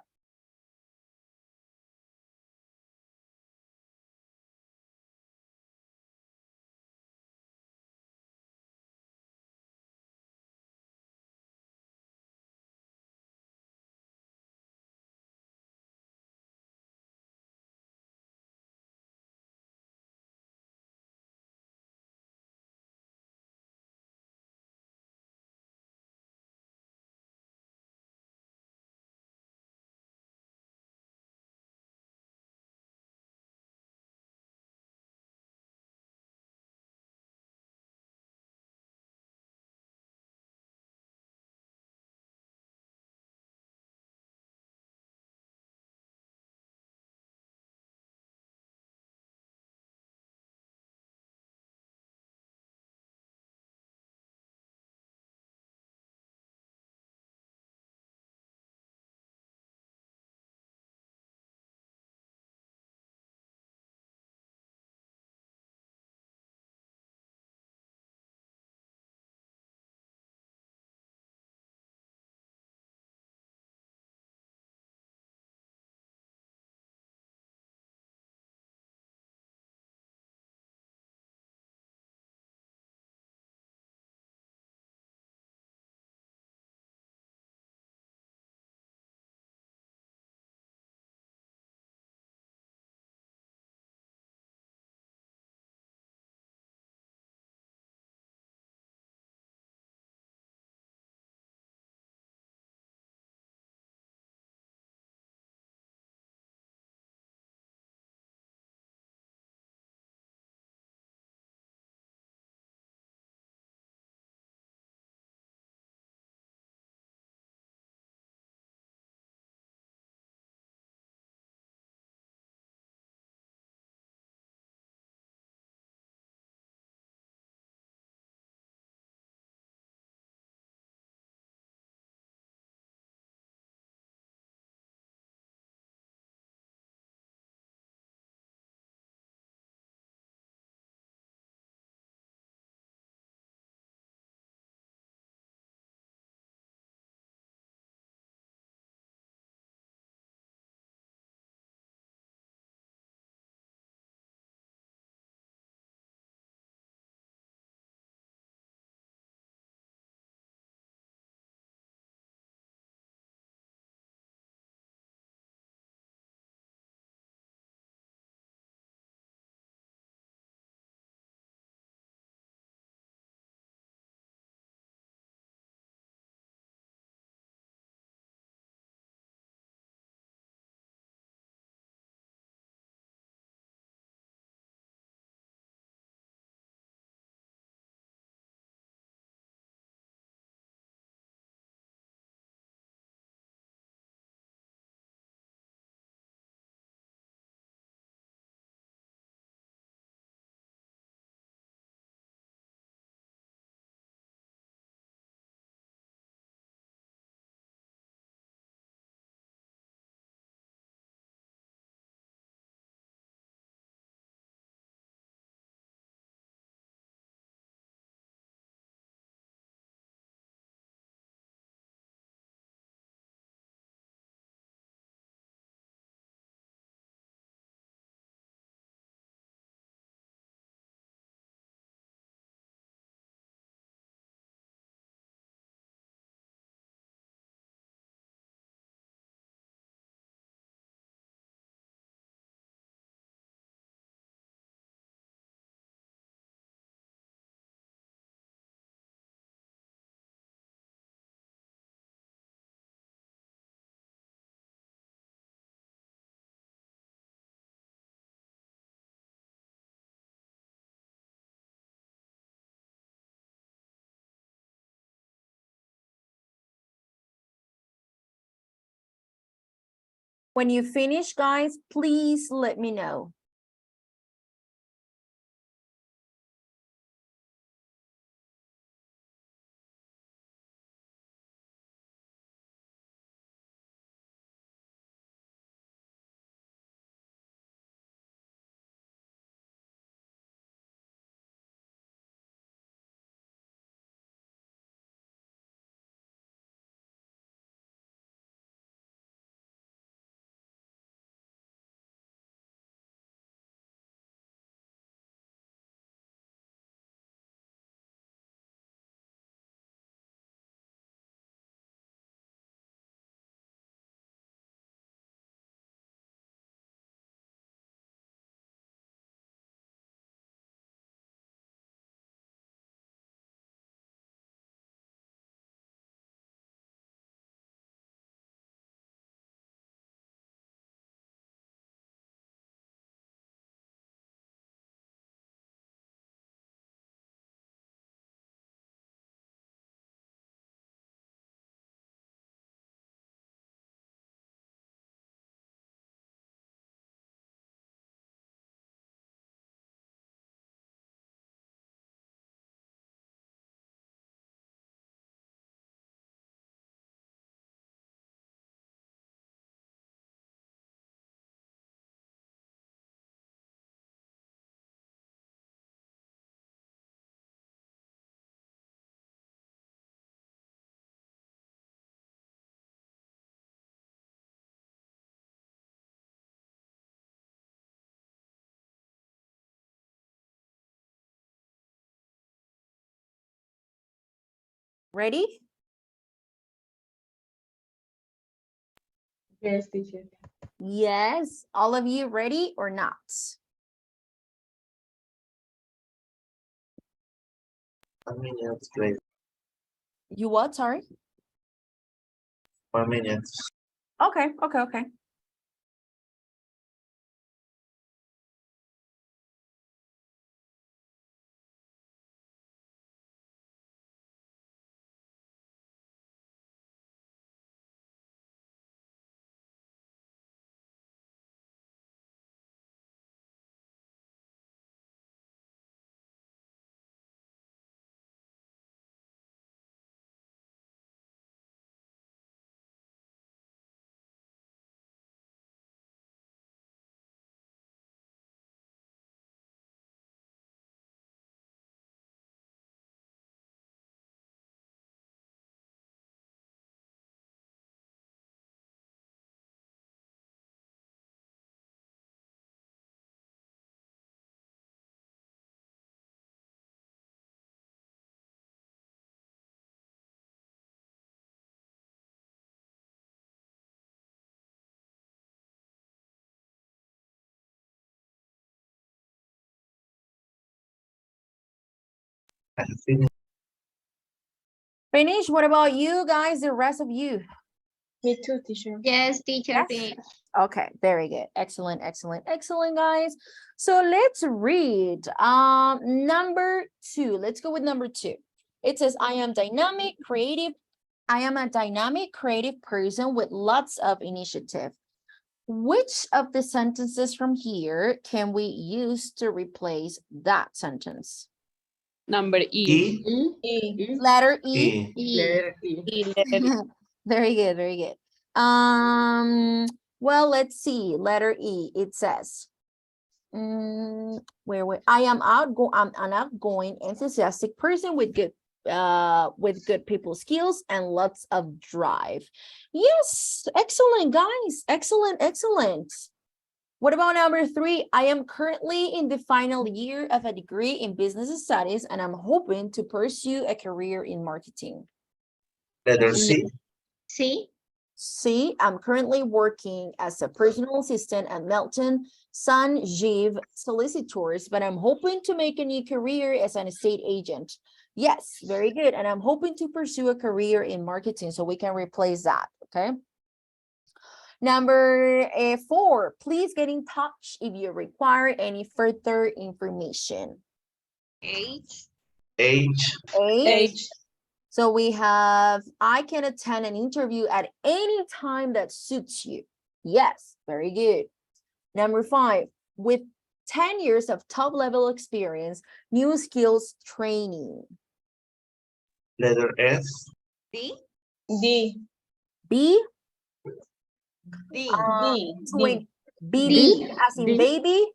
A: When you finish, guys, please let me know. Ready?
E: Yes, teacher.
A: Yes. All of you ready or not?
D: 1 minute, great.
A: You what? Sorry.
D: 1 minute.
A: Okay, okay, okay.
D: I finished.
A: Finish. What about you guys, the rest of you?
I: Me too, teacher.
Q: Yes, teacher.
A: Yes?
Q: Finish.
A: Okay, very good. Excellent, excellent, excellent, guys. So let's read number 2. Let's go with number 2. It says, I am dynamic, creative. I am a dynamic, creative person with lots of initiative. Which of the sentences from here can we use to replace that sentence?
B: Number E.
A: Letter E.
E: Letter E.
A: Very good, very good. Well, let's see. Letter E. It says, I am I'm an outgoing, enthusiastic person with good people skills and lots of drive. Yes, excellent, guys. Excellent, excellent. What about number 3? I am currently in the final year of a degree in business studies, and I'm hoping to pursue a career in marketing.
D: Letter C.
Q: C.
A: C. I'm currently working as a personal assistant at Melton Sanjeev Solicitors, but I'm hoping to make a new career as an estate agent. Yes, very good. And I'm hoping to pursue a career in marketing, so we can replace that, okay? Number 4, please get in touch if you require any further information.
Q: H.
D: H.
A: H. So we have, I can attend an interview at any time that suits you. Yes, very good. Number 5, with 10 years of top level experience, new skills training.
D: Letter S.
L: D.
I: D.
A: B.
L: D.
A: Twin. B,
E: D.
A: as in
E: D.
A: baby.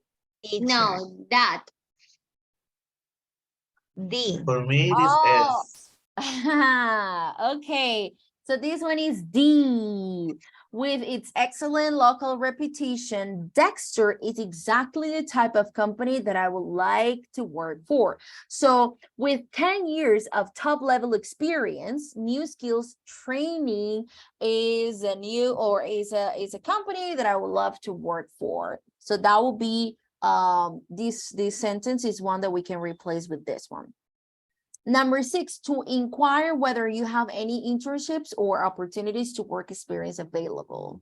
L: No, that. D.
D: For me, it is
A: Oh,
D: S.
A: okay. So this one is D. With its excellent local reputation, Dexter is exactly the type of company that I would like to work for. So with 10 years of top level experience, new skills training is a new or is a company that I would love to work for. So that will be this sentence is one that we can replace with this one. Number 6, to inquire whether you have any internships or opportunities to work experience available.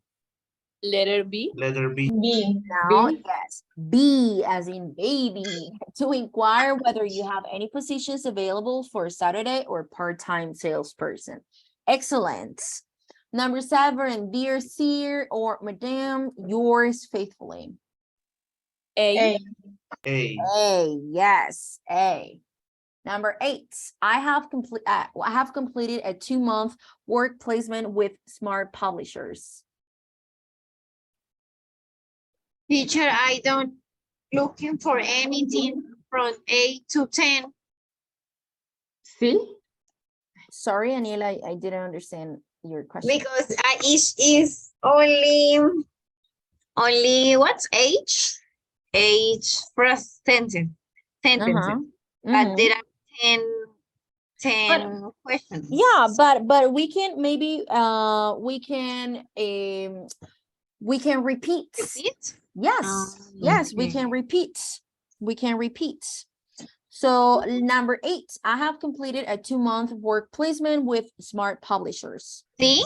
B: Letter B.
D: Letter B.
I: B.
A: Now, yes, B as in baby. To inquire whether you have any positions available for Saturday or part-time salesperson. Excellent. Number 7, dear sir or madam, yours faithfully.
B: A.
A: A, yes, A. Number 8, I have completed a 2-month work placement with Smart Publishers.
L: Teacher, I don't looking for anything from 8 to 10.
E: C.
A: Sorry, Aniela, I didn't understand your question.
L: Because each is only what's age? Age first sentence. But there are 10 questions.
A: Yeah, but we can maybe we can repeat. Yes, yes, we can repeat. We can repeat. So number 8, I have completed a 2-month work placement with Smart Publishers.
L: See?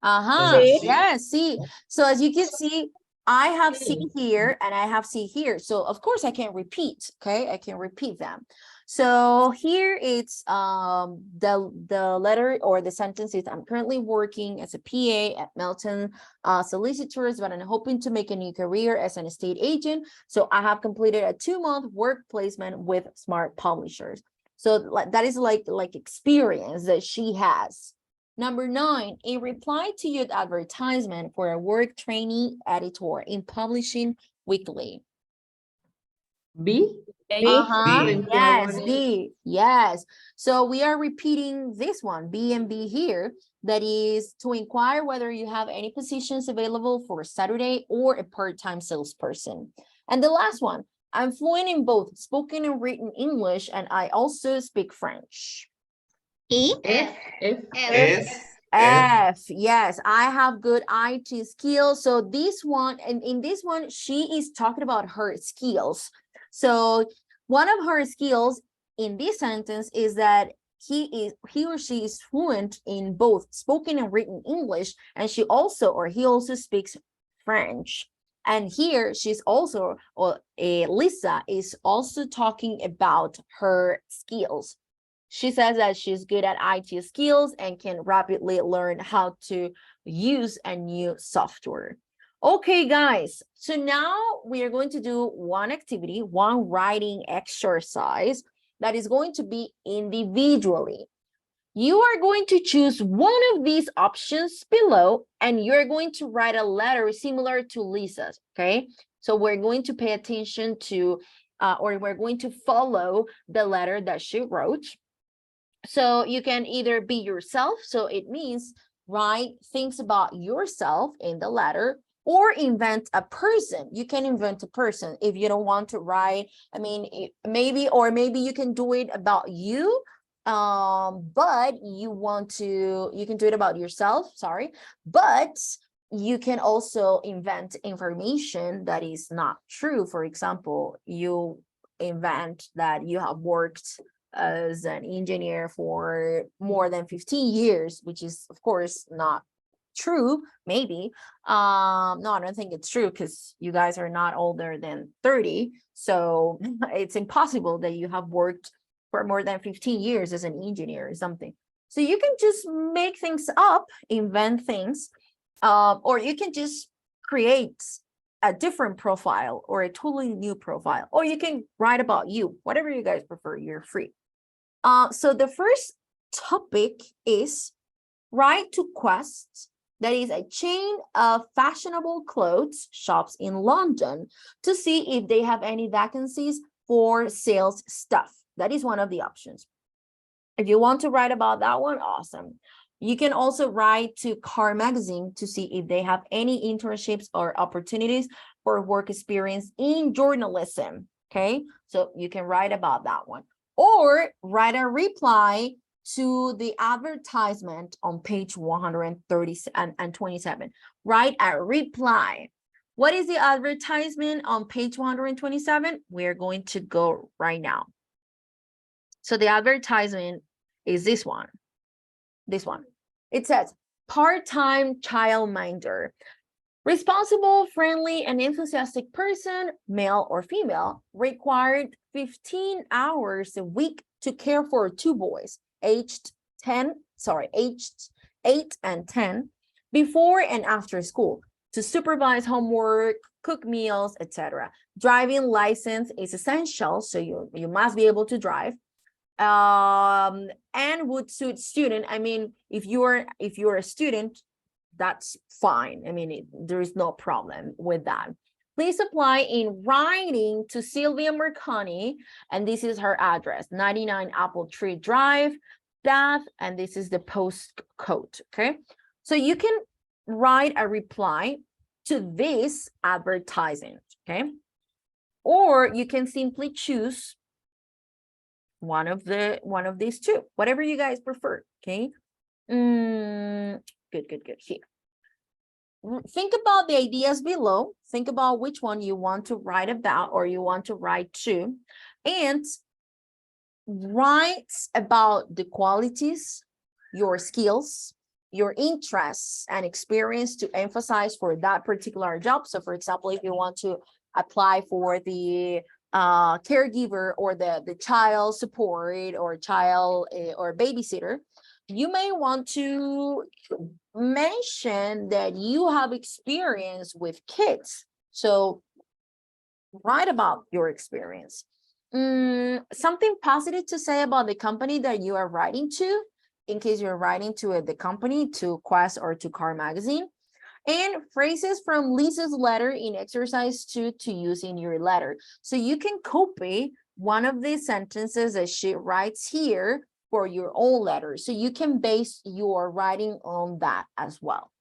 A: Yes, see. So as you can see, I have C here and I have C here. So of course I can repeat, okay? I can repeat them. So here it's the letter or the sentence is, I'm currently working as a PA at Melton Solicitors, but I'm hoping to make a new career as an estate agent. So I have completed a 2-month work placement with Smart Publishers. So that is like experience that she has. Number 9, a reply to your advertisement for a work trainee editor in Publishing Weekly.
E: B.
A: Yes, D. Yes. So we are repeating this one, B and B here. That is to inquire whether you have any positions available for Saturday or a part-time salesperson. And the last one, I'm fluent in both spoken and written English, and I also speak French.
L: E.
A: F, yes, I have good IT skills. So this one, and in this one, she is talking about her skills. So one of her skills in this sentence is that he or she is fluent in both spoken and written English, and he also speaks French. And here she's also, Lisa is also talking about her skills. She says that she's good at IT skills and can rapidly learn how to use a new software. Okay, guys, so now we are going to do one activity, one writing exercise that is going to be individually. You are going to choose one of these options below, and you're going to write a letter similar to Lisa's, okay? So we're going to pay attention to, or we're going to follow the letter that she wrote. So you can either be yourself, so it means write things about yourself in the letter, or invent a person. You can invent a person if you don't want to write. I mean, maybe you can do it about you, but you can do it about yourself, sorry, but you can also invent information that is not true. For example, you invent that you have worked as an engineer for more than 15 years, which is of course not true. Maybe no, I don't think it's true, because you guys are not older than 30, so it's impossible that you have worked for more than 15 years as an engineer or something. So you can just make things up, invent things, or you can just create a different profile or a totally new profile, or you can write about you, whatever you guys prefer, you're free. So the first topic is write to Quest, that is a chain of fashionable clothes shops in London, to see if they have any vacancies for sales staff. That is one of the options. If you want to write about that one, awesome. You can also write to Car Magazine to see if they have any internships or opportunities for work experience in journalism. Okay, so you can write about that one, or write a reply to the advertisement on page 130 and 27. Write a reply. What is the advertisement on page 127? We're going to go right now. So the advertisement is this one. This one. It says part-time childminder. Responsible, friendly, and enthusiastic person, male or female, required 15 hours a week to care for 2 boys, aged 8 and 10, before and after school, to supervise homework, cook meals, etc. Driving license is essential, so you must be able to drive. And would suit student. I mean, if you're a student, that's fine. I mean, there is no problem with that. Please apply in writing to Sylvia Mercani, and this is her address, 99 Apple Tree Drive, Bath, and this is the postcode, okay? So you can write a reply to this advertising, okay? Or you can simply choose one of these two, whatever you guys prefer, okay? Good. Here. Think about the ideas below. Think about which one you want to write about or you want to write to, and write about the qualities, your skills, your interests and experience to emphasize for that particular job. So for example, if you want to apply for the caregiver or the child support or child or babysitter, you may want to mention that you have experience with kids. So write about your experience. Something positive to say about the company that you are writing to, in case you're writing to the company, to Quest or to Car Magazine. And phrases from Lisa's letter in exercise 2 to use in your letter. So you can copy one of these sentences that she writes here for your own letter. So you can base your writing on that as well.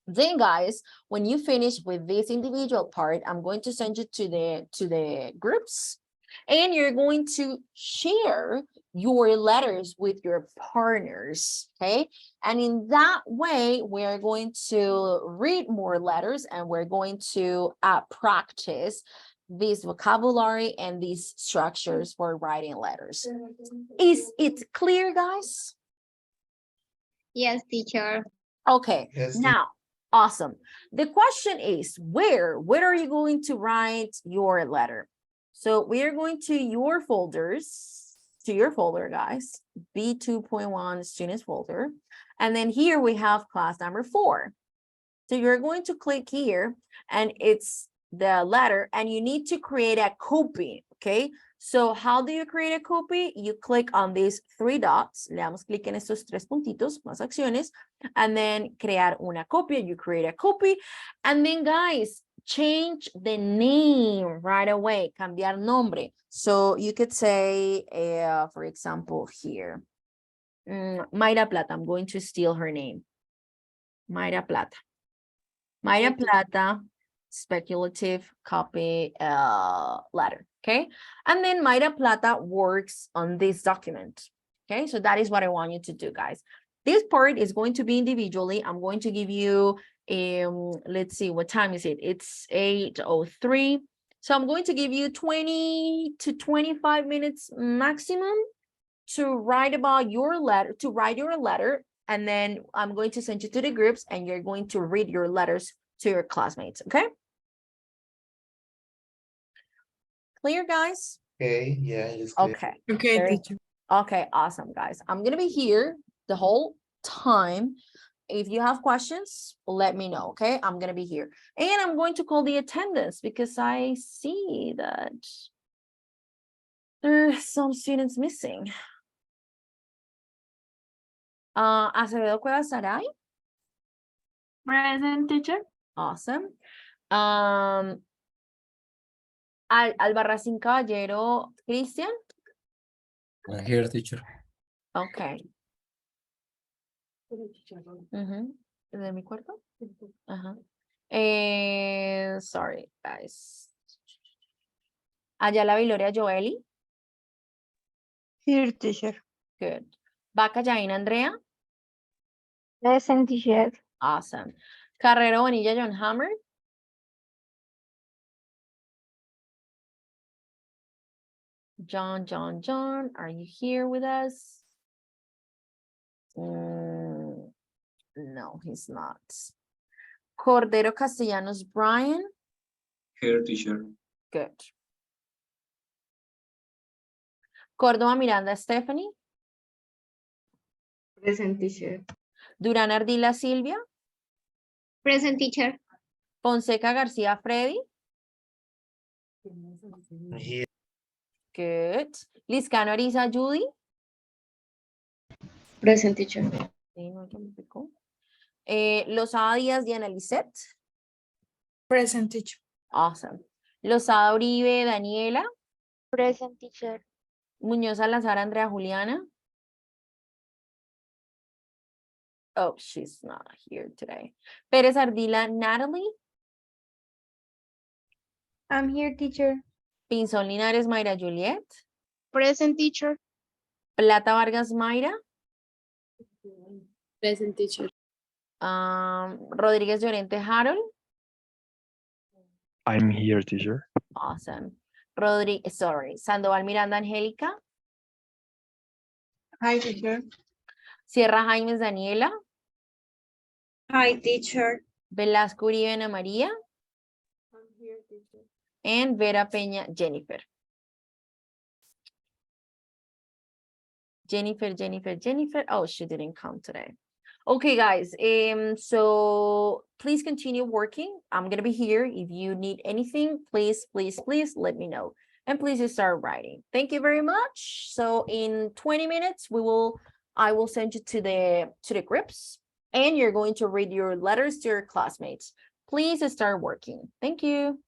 A: Then guys, when you finish with this individual part, I'm going to send you to the groups, and you're going to share your letters with your partners, okay? And in that way, we're going to read more letters, and we're going to practice this vocabulary and these structures for writing letters. Is it clear, guys?
L: Yes, teacher.
A: Okay,
D: Yes,
A: now, awesome. The question is, where are you going to write your letter? So we are going to your folders, to your folder, guys, B2.1 students folder. And then here we have class number 4. So you're going to click here, and it's the letter, and you need to create a copy, okay? So how do you create a copy? You click on these 3 dots, le damos clic en estos 3 puntitos, más acciones, and then crear una copia. You create a copy, and then guys, change the name right away, cambiar nombre. So you could say, for example, here, Mayra Plata. I'm going to steal her name. Mayra Plata. Mayra Plata, speculative copy letter, okay? And then Mayra Plata works on this document, okay? So that is what I want you to do, guys. This part is going to be individually. I'm going to give you, let's see, what time is it? It's 8:03. So I'm going to give you 20 to 25 minutes maximum to write about your letter, to write your letter. And then I'm going to send you to the groups, and you're going to read your letters to your classmates, okay? Clear, guys?
D: Okay, yeah, it's clear.
A: Okay.
R: Okay, teacher.
A: Okay, awesome, guys. I'm gonna be here the whole time. if you have questions, let me know, okay? I'm gonna be here. And I'm going to call the attendance because I see that there's some students missing. Acevedo Cuevas Saray.
H: Present, teacher.
A: Awesome. Albarracín Caballero Cristian.
G: I'm here, teacher.
A: Okay. ¿De mi cuarto? Ajá. Sorry, guys. Ayala Viloria Joeli.
S: Here, teacher.
A: Good. Vaca Yaina Andrea.
S: Present, teacher.
A: Awesome. Carrero Bonilla John Hammer. John, are you here with us? No, he's not. Cordero Castellanos Brian.
J: Here, teacher.
A: Good. Córdoba Miranda Stephanie.
S: Present, teacher.
A: Durán Ardila Silvia.
L: Present, teacher.
A: Fonseca García Freddy.
D: Here.
A: Good. Liscano Ariza Judy.
B: Present, teacher.
A: Lozada Díaz Diana Lisette.
R: Present, teacher.
A: Awesome. Lozada Uribe Daniela.
S: Present, teacher.
A: Muñoz Salazar Andrea Juliana. Oh, she's not here today. Pérez Ardila Natalie.
S: I'm here, teacher.
A: Pinzón Linares Mayra Juliet.
S: Present, teacher.
A: Plata Vargas Mayra.
B: Present, teacher.
A: Rodríguez Llorente Harold.
F: I'm here, teacher.
A: Awesome. Sandoval Miranda Angélica.
S: Hi, teacher.
A: Sierra Jaimes Daniela.
L: Hi, teacher.
A: Velasco Uribe Ana María.
S: I'm here, teacher.
A: And Vera Peña Jennifer. Jennifer. Oh, she didn't come today. Okay, guys. So please continue working. I'm gonna be here. If you need anything, please let me know. And please start writing. Thank you very much. So in 20 minutes, I will send you to the groups, and you're going to read your letters to your classmates. Please start working. Thank you.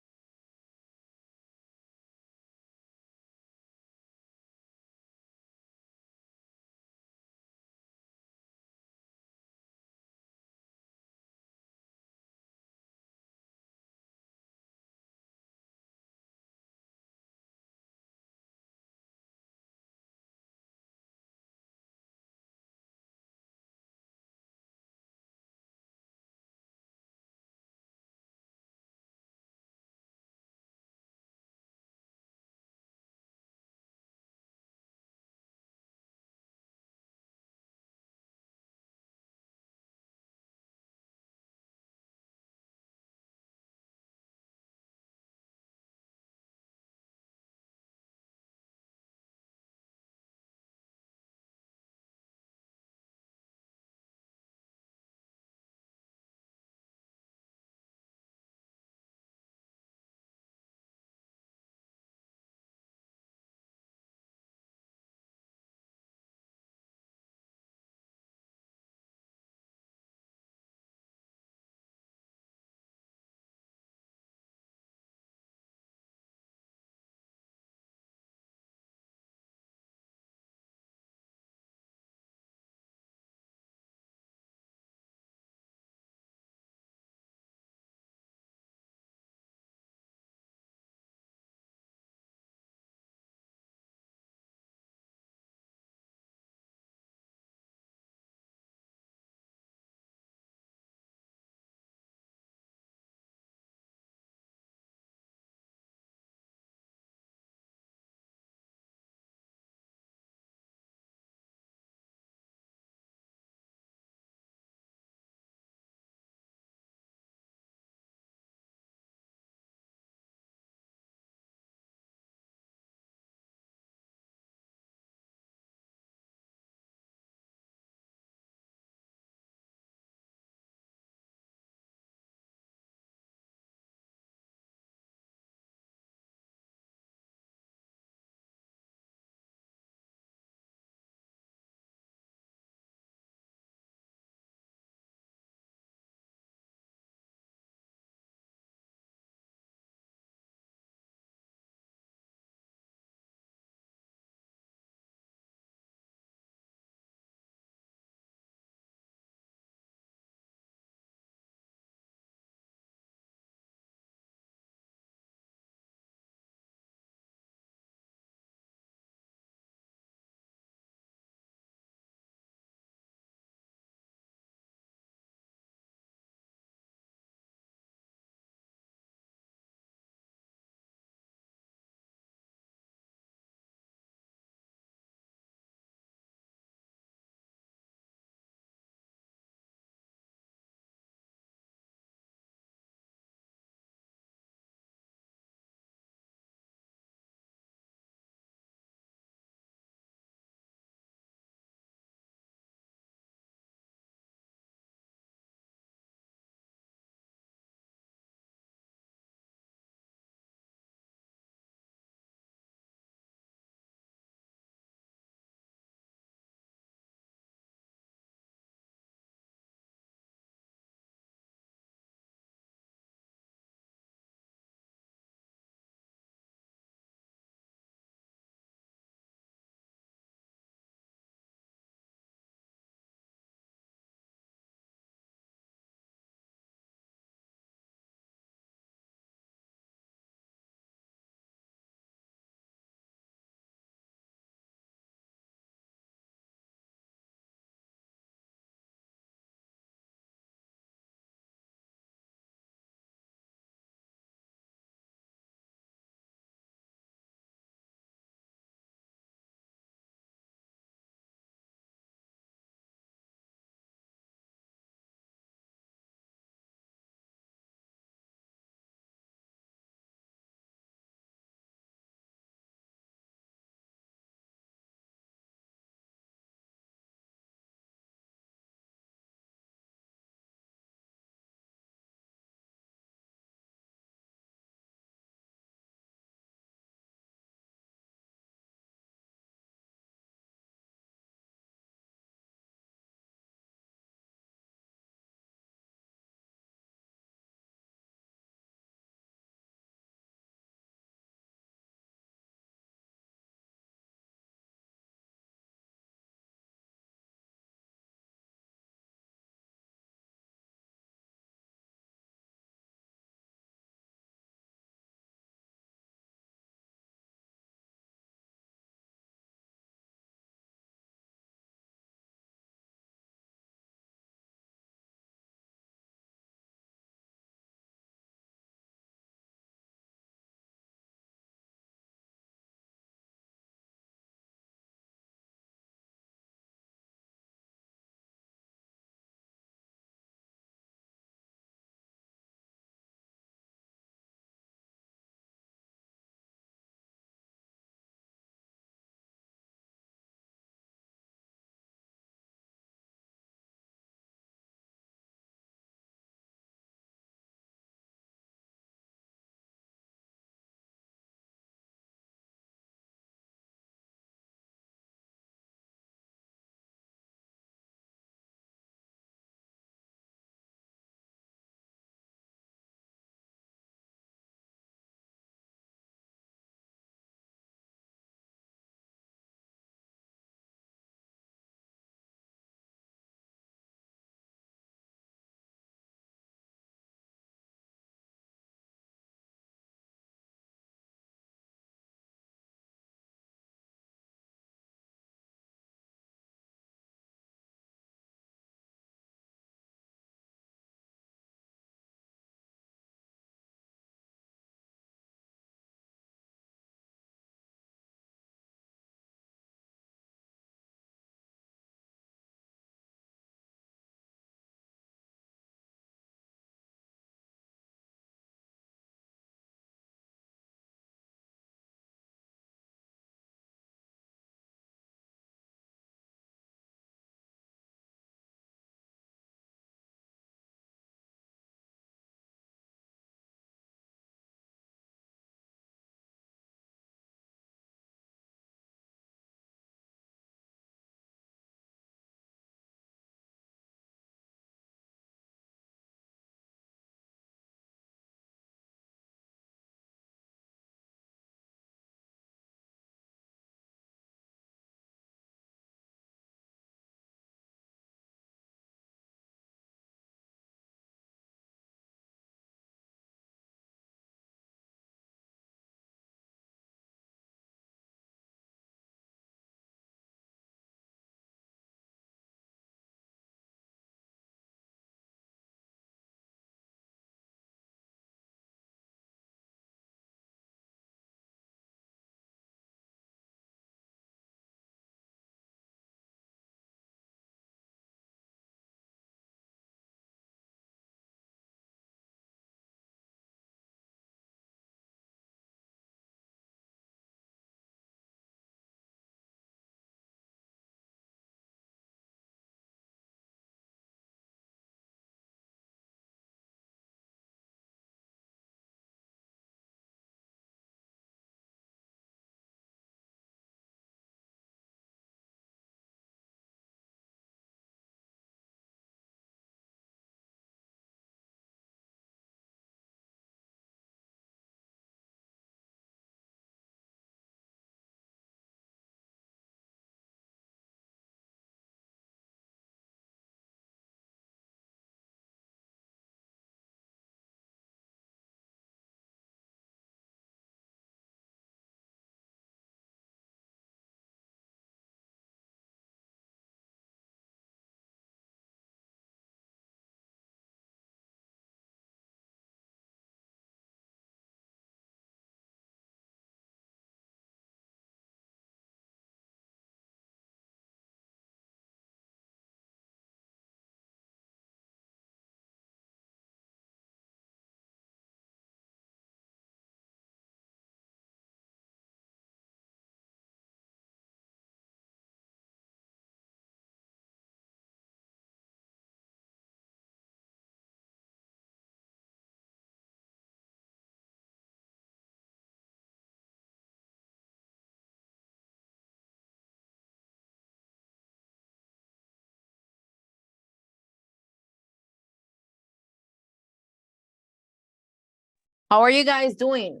A: How are you guys doing?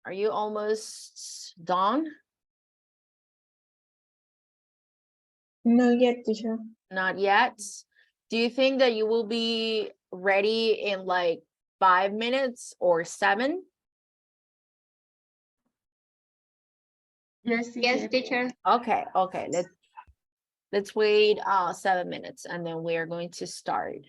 A: Are you almost done?
I: Not yet, teacher.
A: Not yet. Do you think that you will be ready in like 5 minutes or 7?
E: Yes,
L: Yes, teacher.
A: Okay, let's wait 7 minutes and then we are going to start.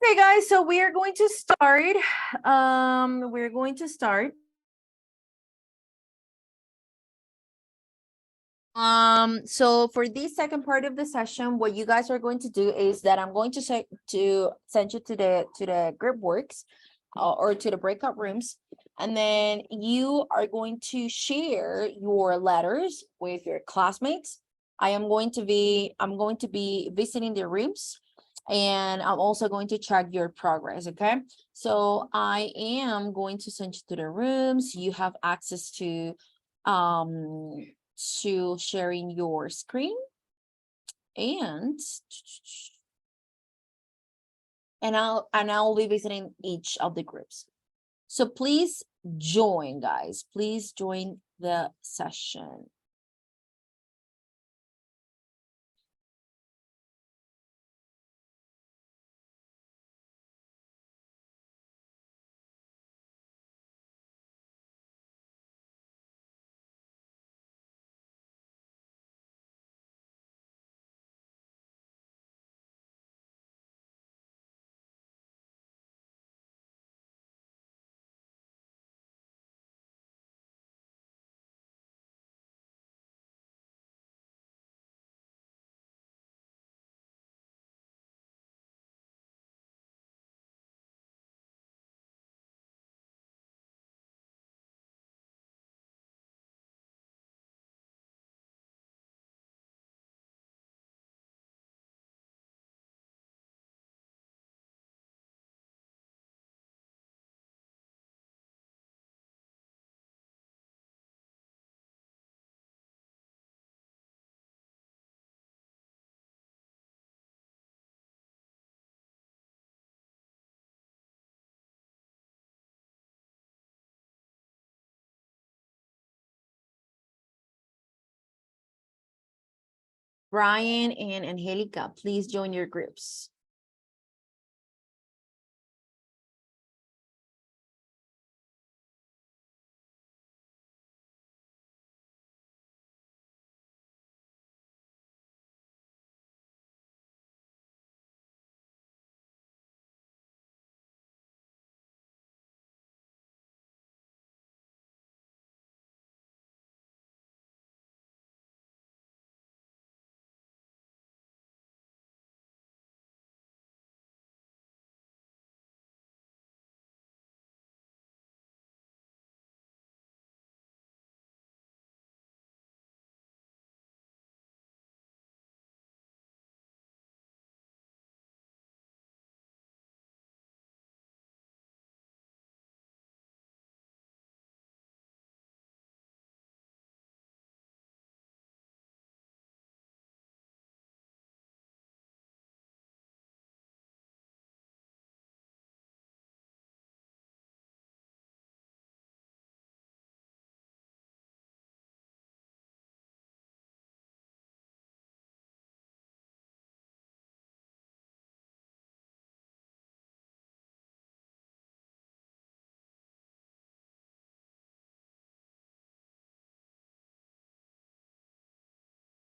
A: Okay, guys, so we are going to start. We're going to start. So for this second part of the session, what you guys are going to do is that I'm going to send you to the group works or to the breakout rooms, and then you are going to share your letters with your classmates. I'm going to be visiting the rooms, and I'm also going to check your progress. Okay, so I am going to send you to the rooms. You have access to sharing your screen, and I'll be visiting each of the groups. So please join, guys. Please join the session. Brian and Angelica, please join your groups.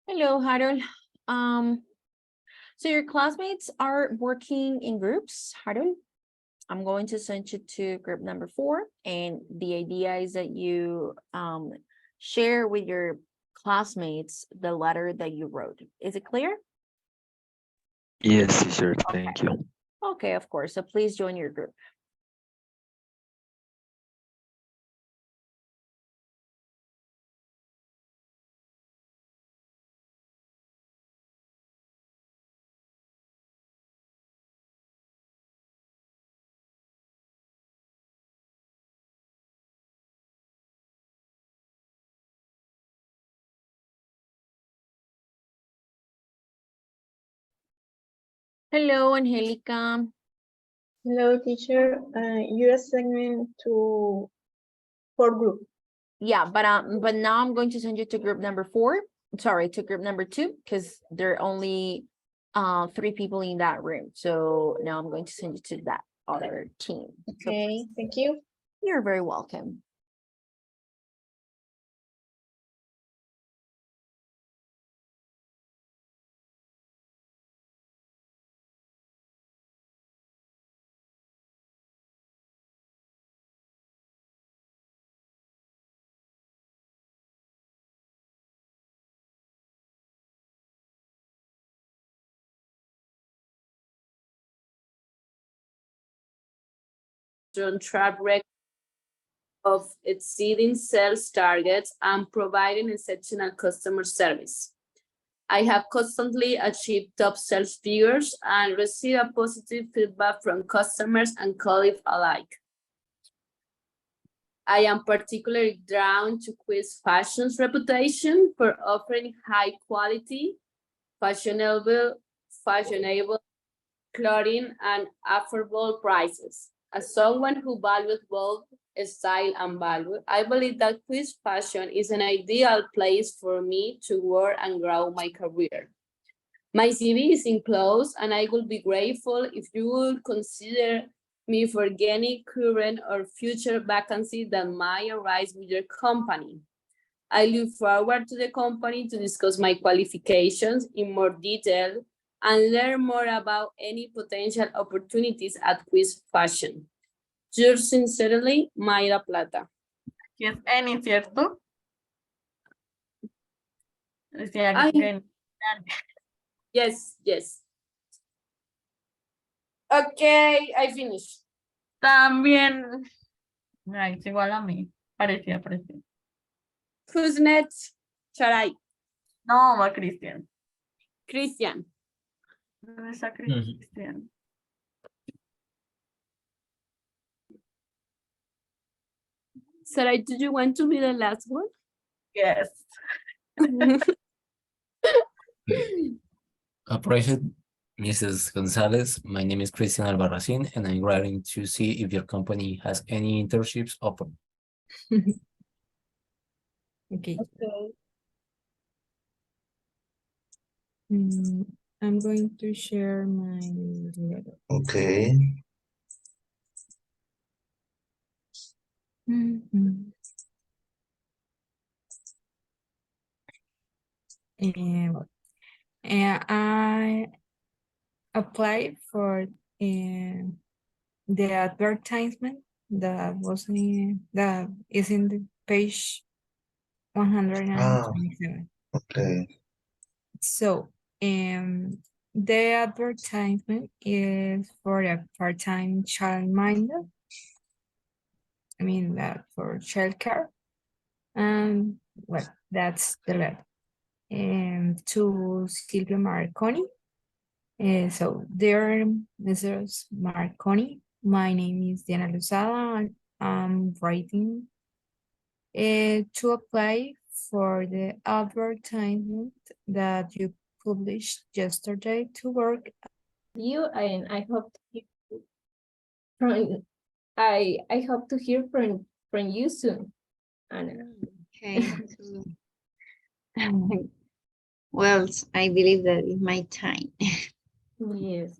A: Hello, Harold. So your classmates are working in groups, Harold. I'm going to send you to group number 4, and the idea is that you share with your classmates the letter that you wrote. Is it clear?
F: Yes, teacher. Thank you.
A: Okay, of course. So please join your group. Hello, Angelica.
I: Hello, teacher. You assignment to for group.
A: Yeah, but now I'm going to send you to group number 4. Sorry, to group number 2, because there are only 3 people in that room. So now I'm going to send you to that other team.
I: Okay, thank you.
A: You're very welcome.
B: strong track record of exceeding sales targets and providing exceptional customer service. I have constantly achieved top sales figures and received a positive feedback from customers and colleagues alike. I am particularly drawn to Quiz Fashion's reputation for offering high quality, fashionable clothing and affordable prices. As someone who values both style and value, I believe that Quiz Fashion is an ideal place for me to work and grow my career. My CV is enclosed, and I would be grateful if you would consider me for any current or future vacancy that might arise with your company. I look forward to the company to discuss my qualifications in more detail and learn more about any potential opportunities at Quiz Fashion. Yours sincerely, Mayra Plata.
H: ¿Es Eni, cierto? Decía
B: Ay.
H: que-
B: Yes, yes. Okay, I finished.
H: También. Ay, es igual a mí. Parecía.
B: Who's next? Charay.
H: No, va Cristian.
B: Christian.
H: ¿Dónde está Cristian?
B: Sarai, do you want to be the last one?
H: Yes.
G: Appreciate Mrs. Gonzalez. My name is Christian Albarracin, and I'm writing to see if your company has any internships open.
R: Okay.
B: Okay.
R: I'm going to share my letter.
D: Okay.
R: And I applied for the advertisement that that is in the page 127.
D: Okay.
R: So the advertisement is for a part-time childminder. I mean that for childcare. And well, that's the letter. To Silvia Marconi. So dear Mrs. Marconi, my name is Diana Lozada, and I'm writing to apply for the advertisement that you published yesterday to work.
A: You and I hope to hear from I hope to hear from you soon, Anna.
L: Okay. Well, I believe that is my time.
A: Yes.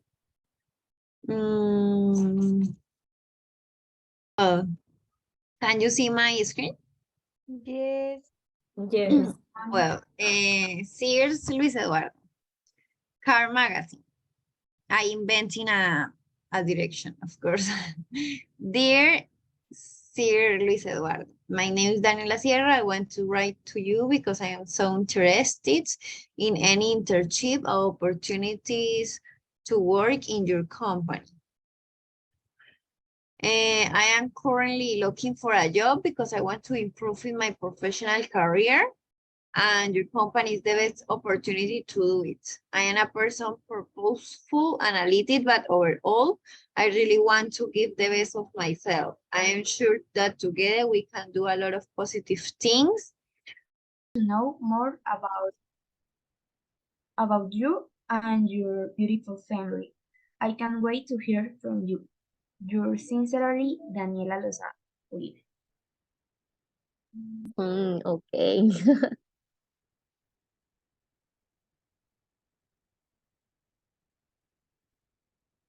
L: Oh, can you see my screen?
S: Yes.
A: Yes.
L: Well, Sears Luis Eduardo, Car Magazine. I inventing a direction, of course. Dear Sir Luis Eduardo, my name is Daniela Sierra. I want to write to you because I am so interested in any internship opportunities to work in your company. I am currently looking for a job because I want to improve in my professional career, and your company is the best opportunity to do it. I am a person purposeful, analytic, but overall, I really want to give the best of myself. I am sure that together we can do a lot of positive things.
S: To know more about you and your beautiful family. I can't wait to hear from you. Yours sincerely, Daniela Lozada. Uribe.
K: Okay.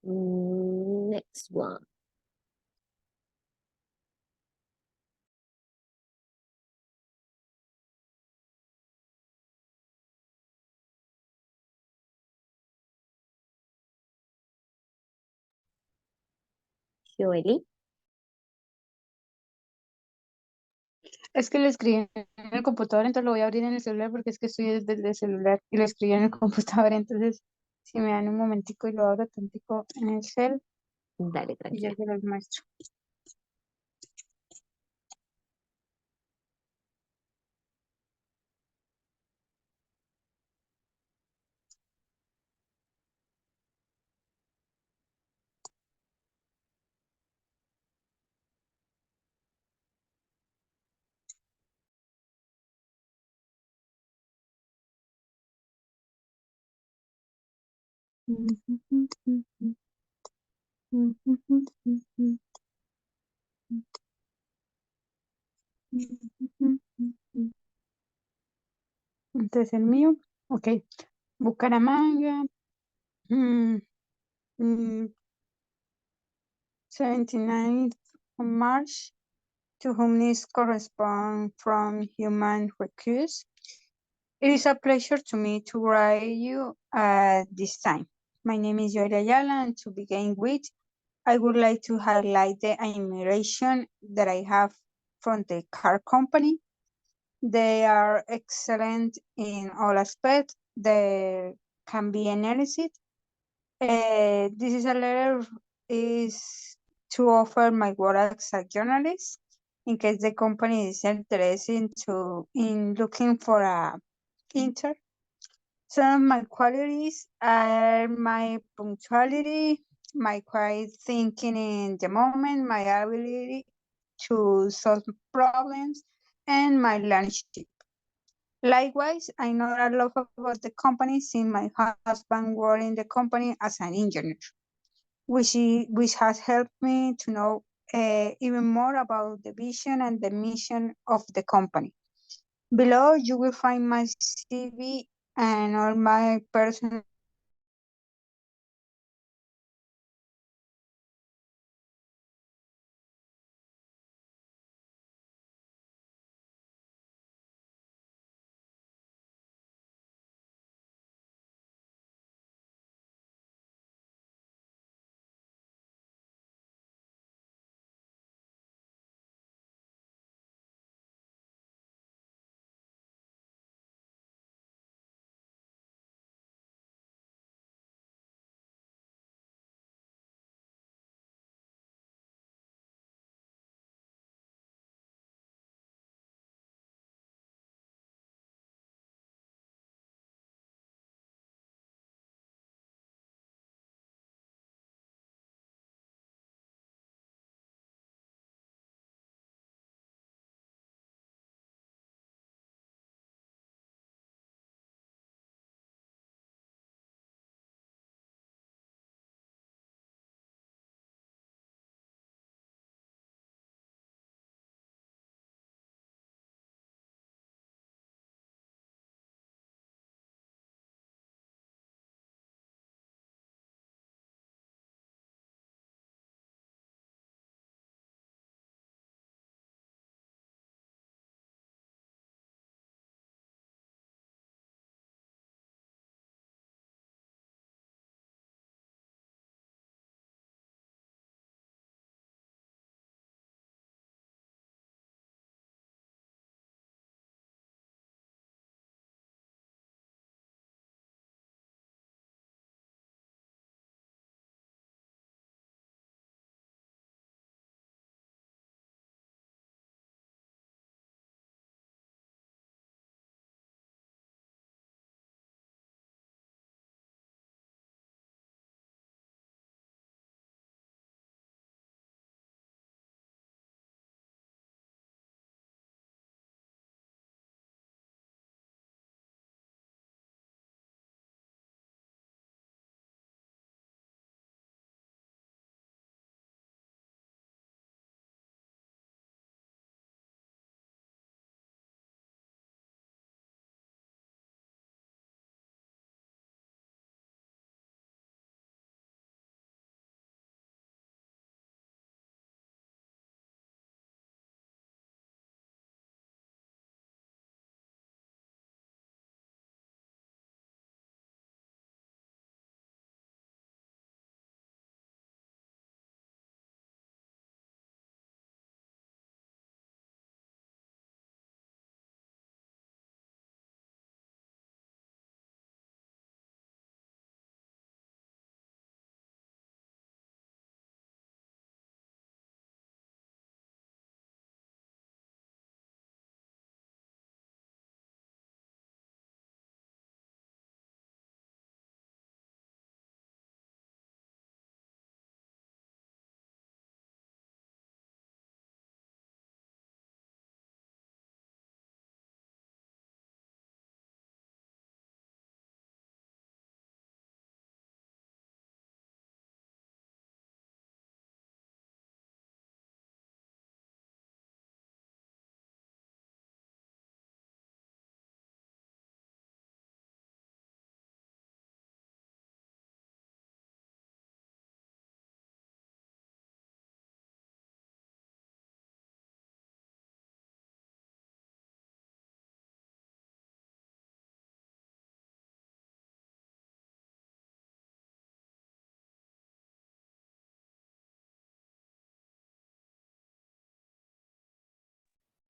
K: Next one. Joely.
S: Es que lo escribí en el computador, entonces lo voy a abrir en el celular porque es que estoy desde el celular y lo escribí en el computador, entonces si me dan un momentico y lo abro tantico en el cel
K: Dale,
S: y ya
K: tranquila.
S: se los muestro. Este es el mío. Ok. Bucaramanga. 29th of March. To whom this correspond from human recuse. It is a pleasure to me to write you at this time. My name is Yoria Ayala, and to begin with, I would like to highlight the admiration that I have from the car company. They are excellent in all aspects. There can be analysis. This is a letter is to offer my work as a journalist in case the company is interested in looking for a intern. Some of my qualities are my punctuality, my quiet thinking in the moment, my ability to solve problems, and my leadership. Likewise, I know a lot about the company since my husband worked in the company as an engineer, which has helped me to know even more about the vision and the mission of the company. Below, you will find my CV and all my personal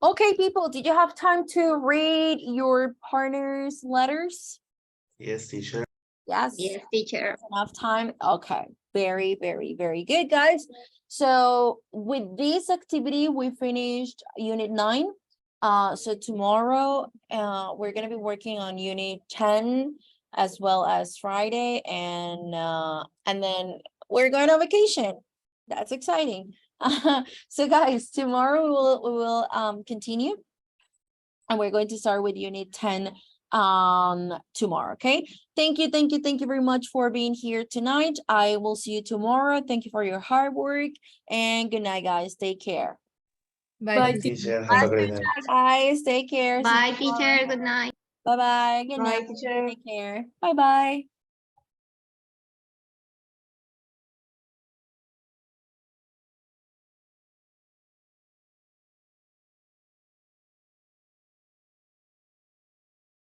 A: Okay, people, did you have time to read your partner's letters?
D: Yes, teacher.
A: Yes.
Q: Yes, teacher.
A: Enough time. Okay, very, very, very good, guys. So with this activity, we finished unit 9. So tomorrow, we're gonna be working on unit 10 as well as Friday, and then we're going on vacation. That's exciting. So guys, tomorrow we will continue, and we're going to start with unit 10 tomorrow. Okay, thank you very much for being here tonight. I will see you tomorrow. Thank you for your hard work, and good night, guys. Take care.
R: Bye,
D: Teacher, have a great night.
A: Guys, take care.
Q: Bye, teacher. Good night.
A: Bye bye. Good
I: Bye,
A: night.
I: teacher.
A: Take care. Bye bye.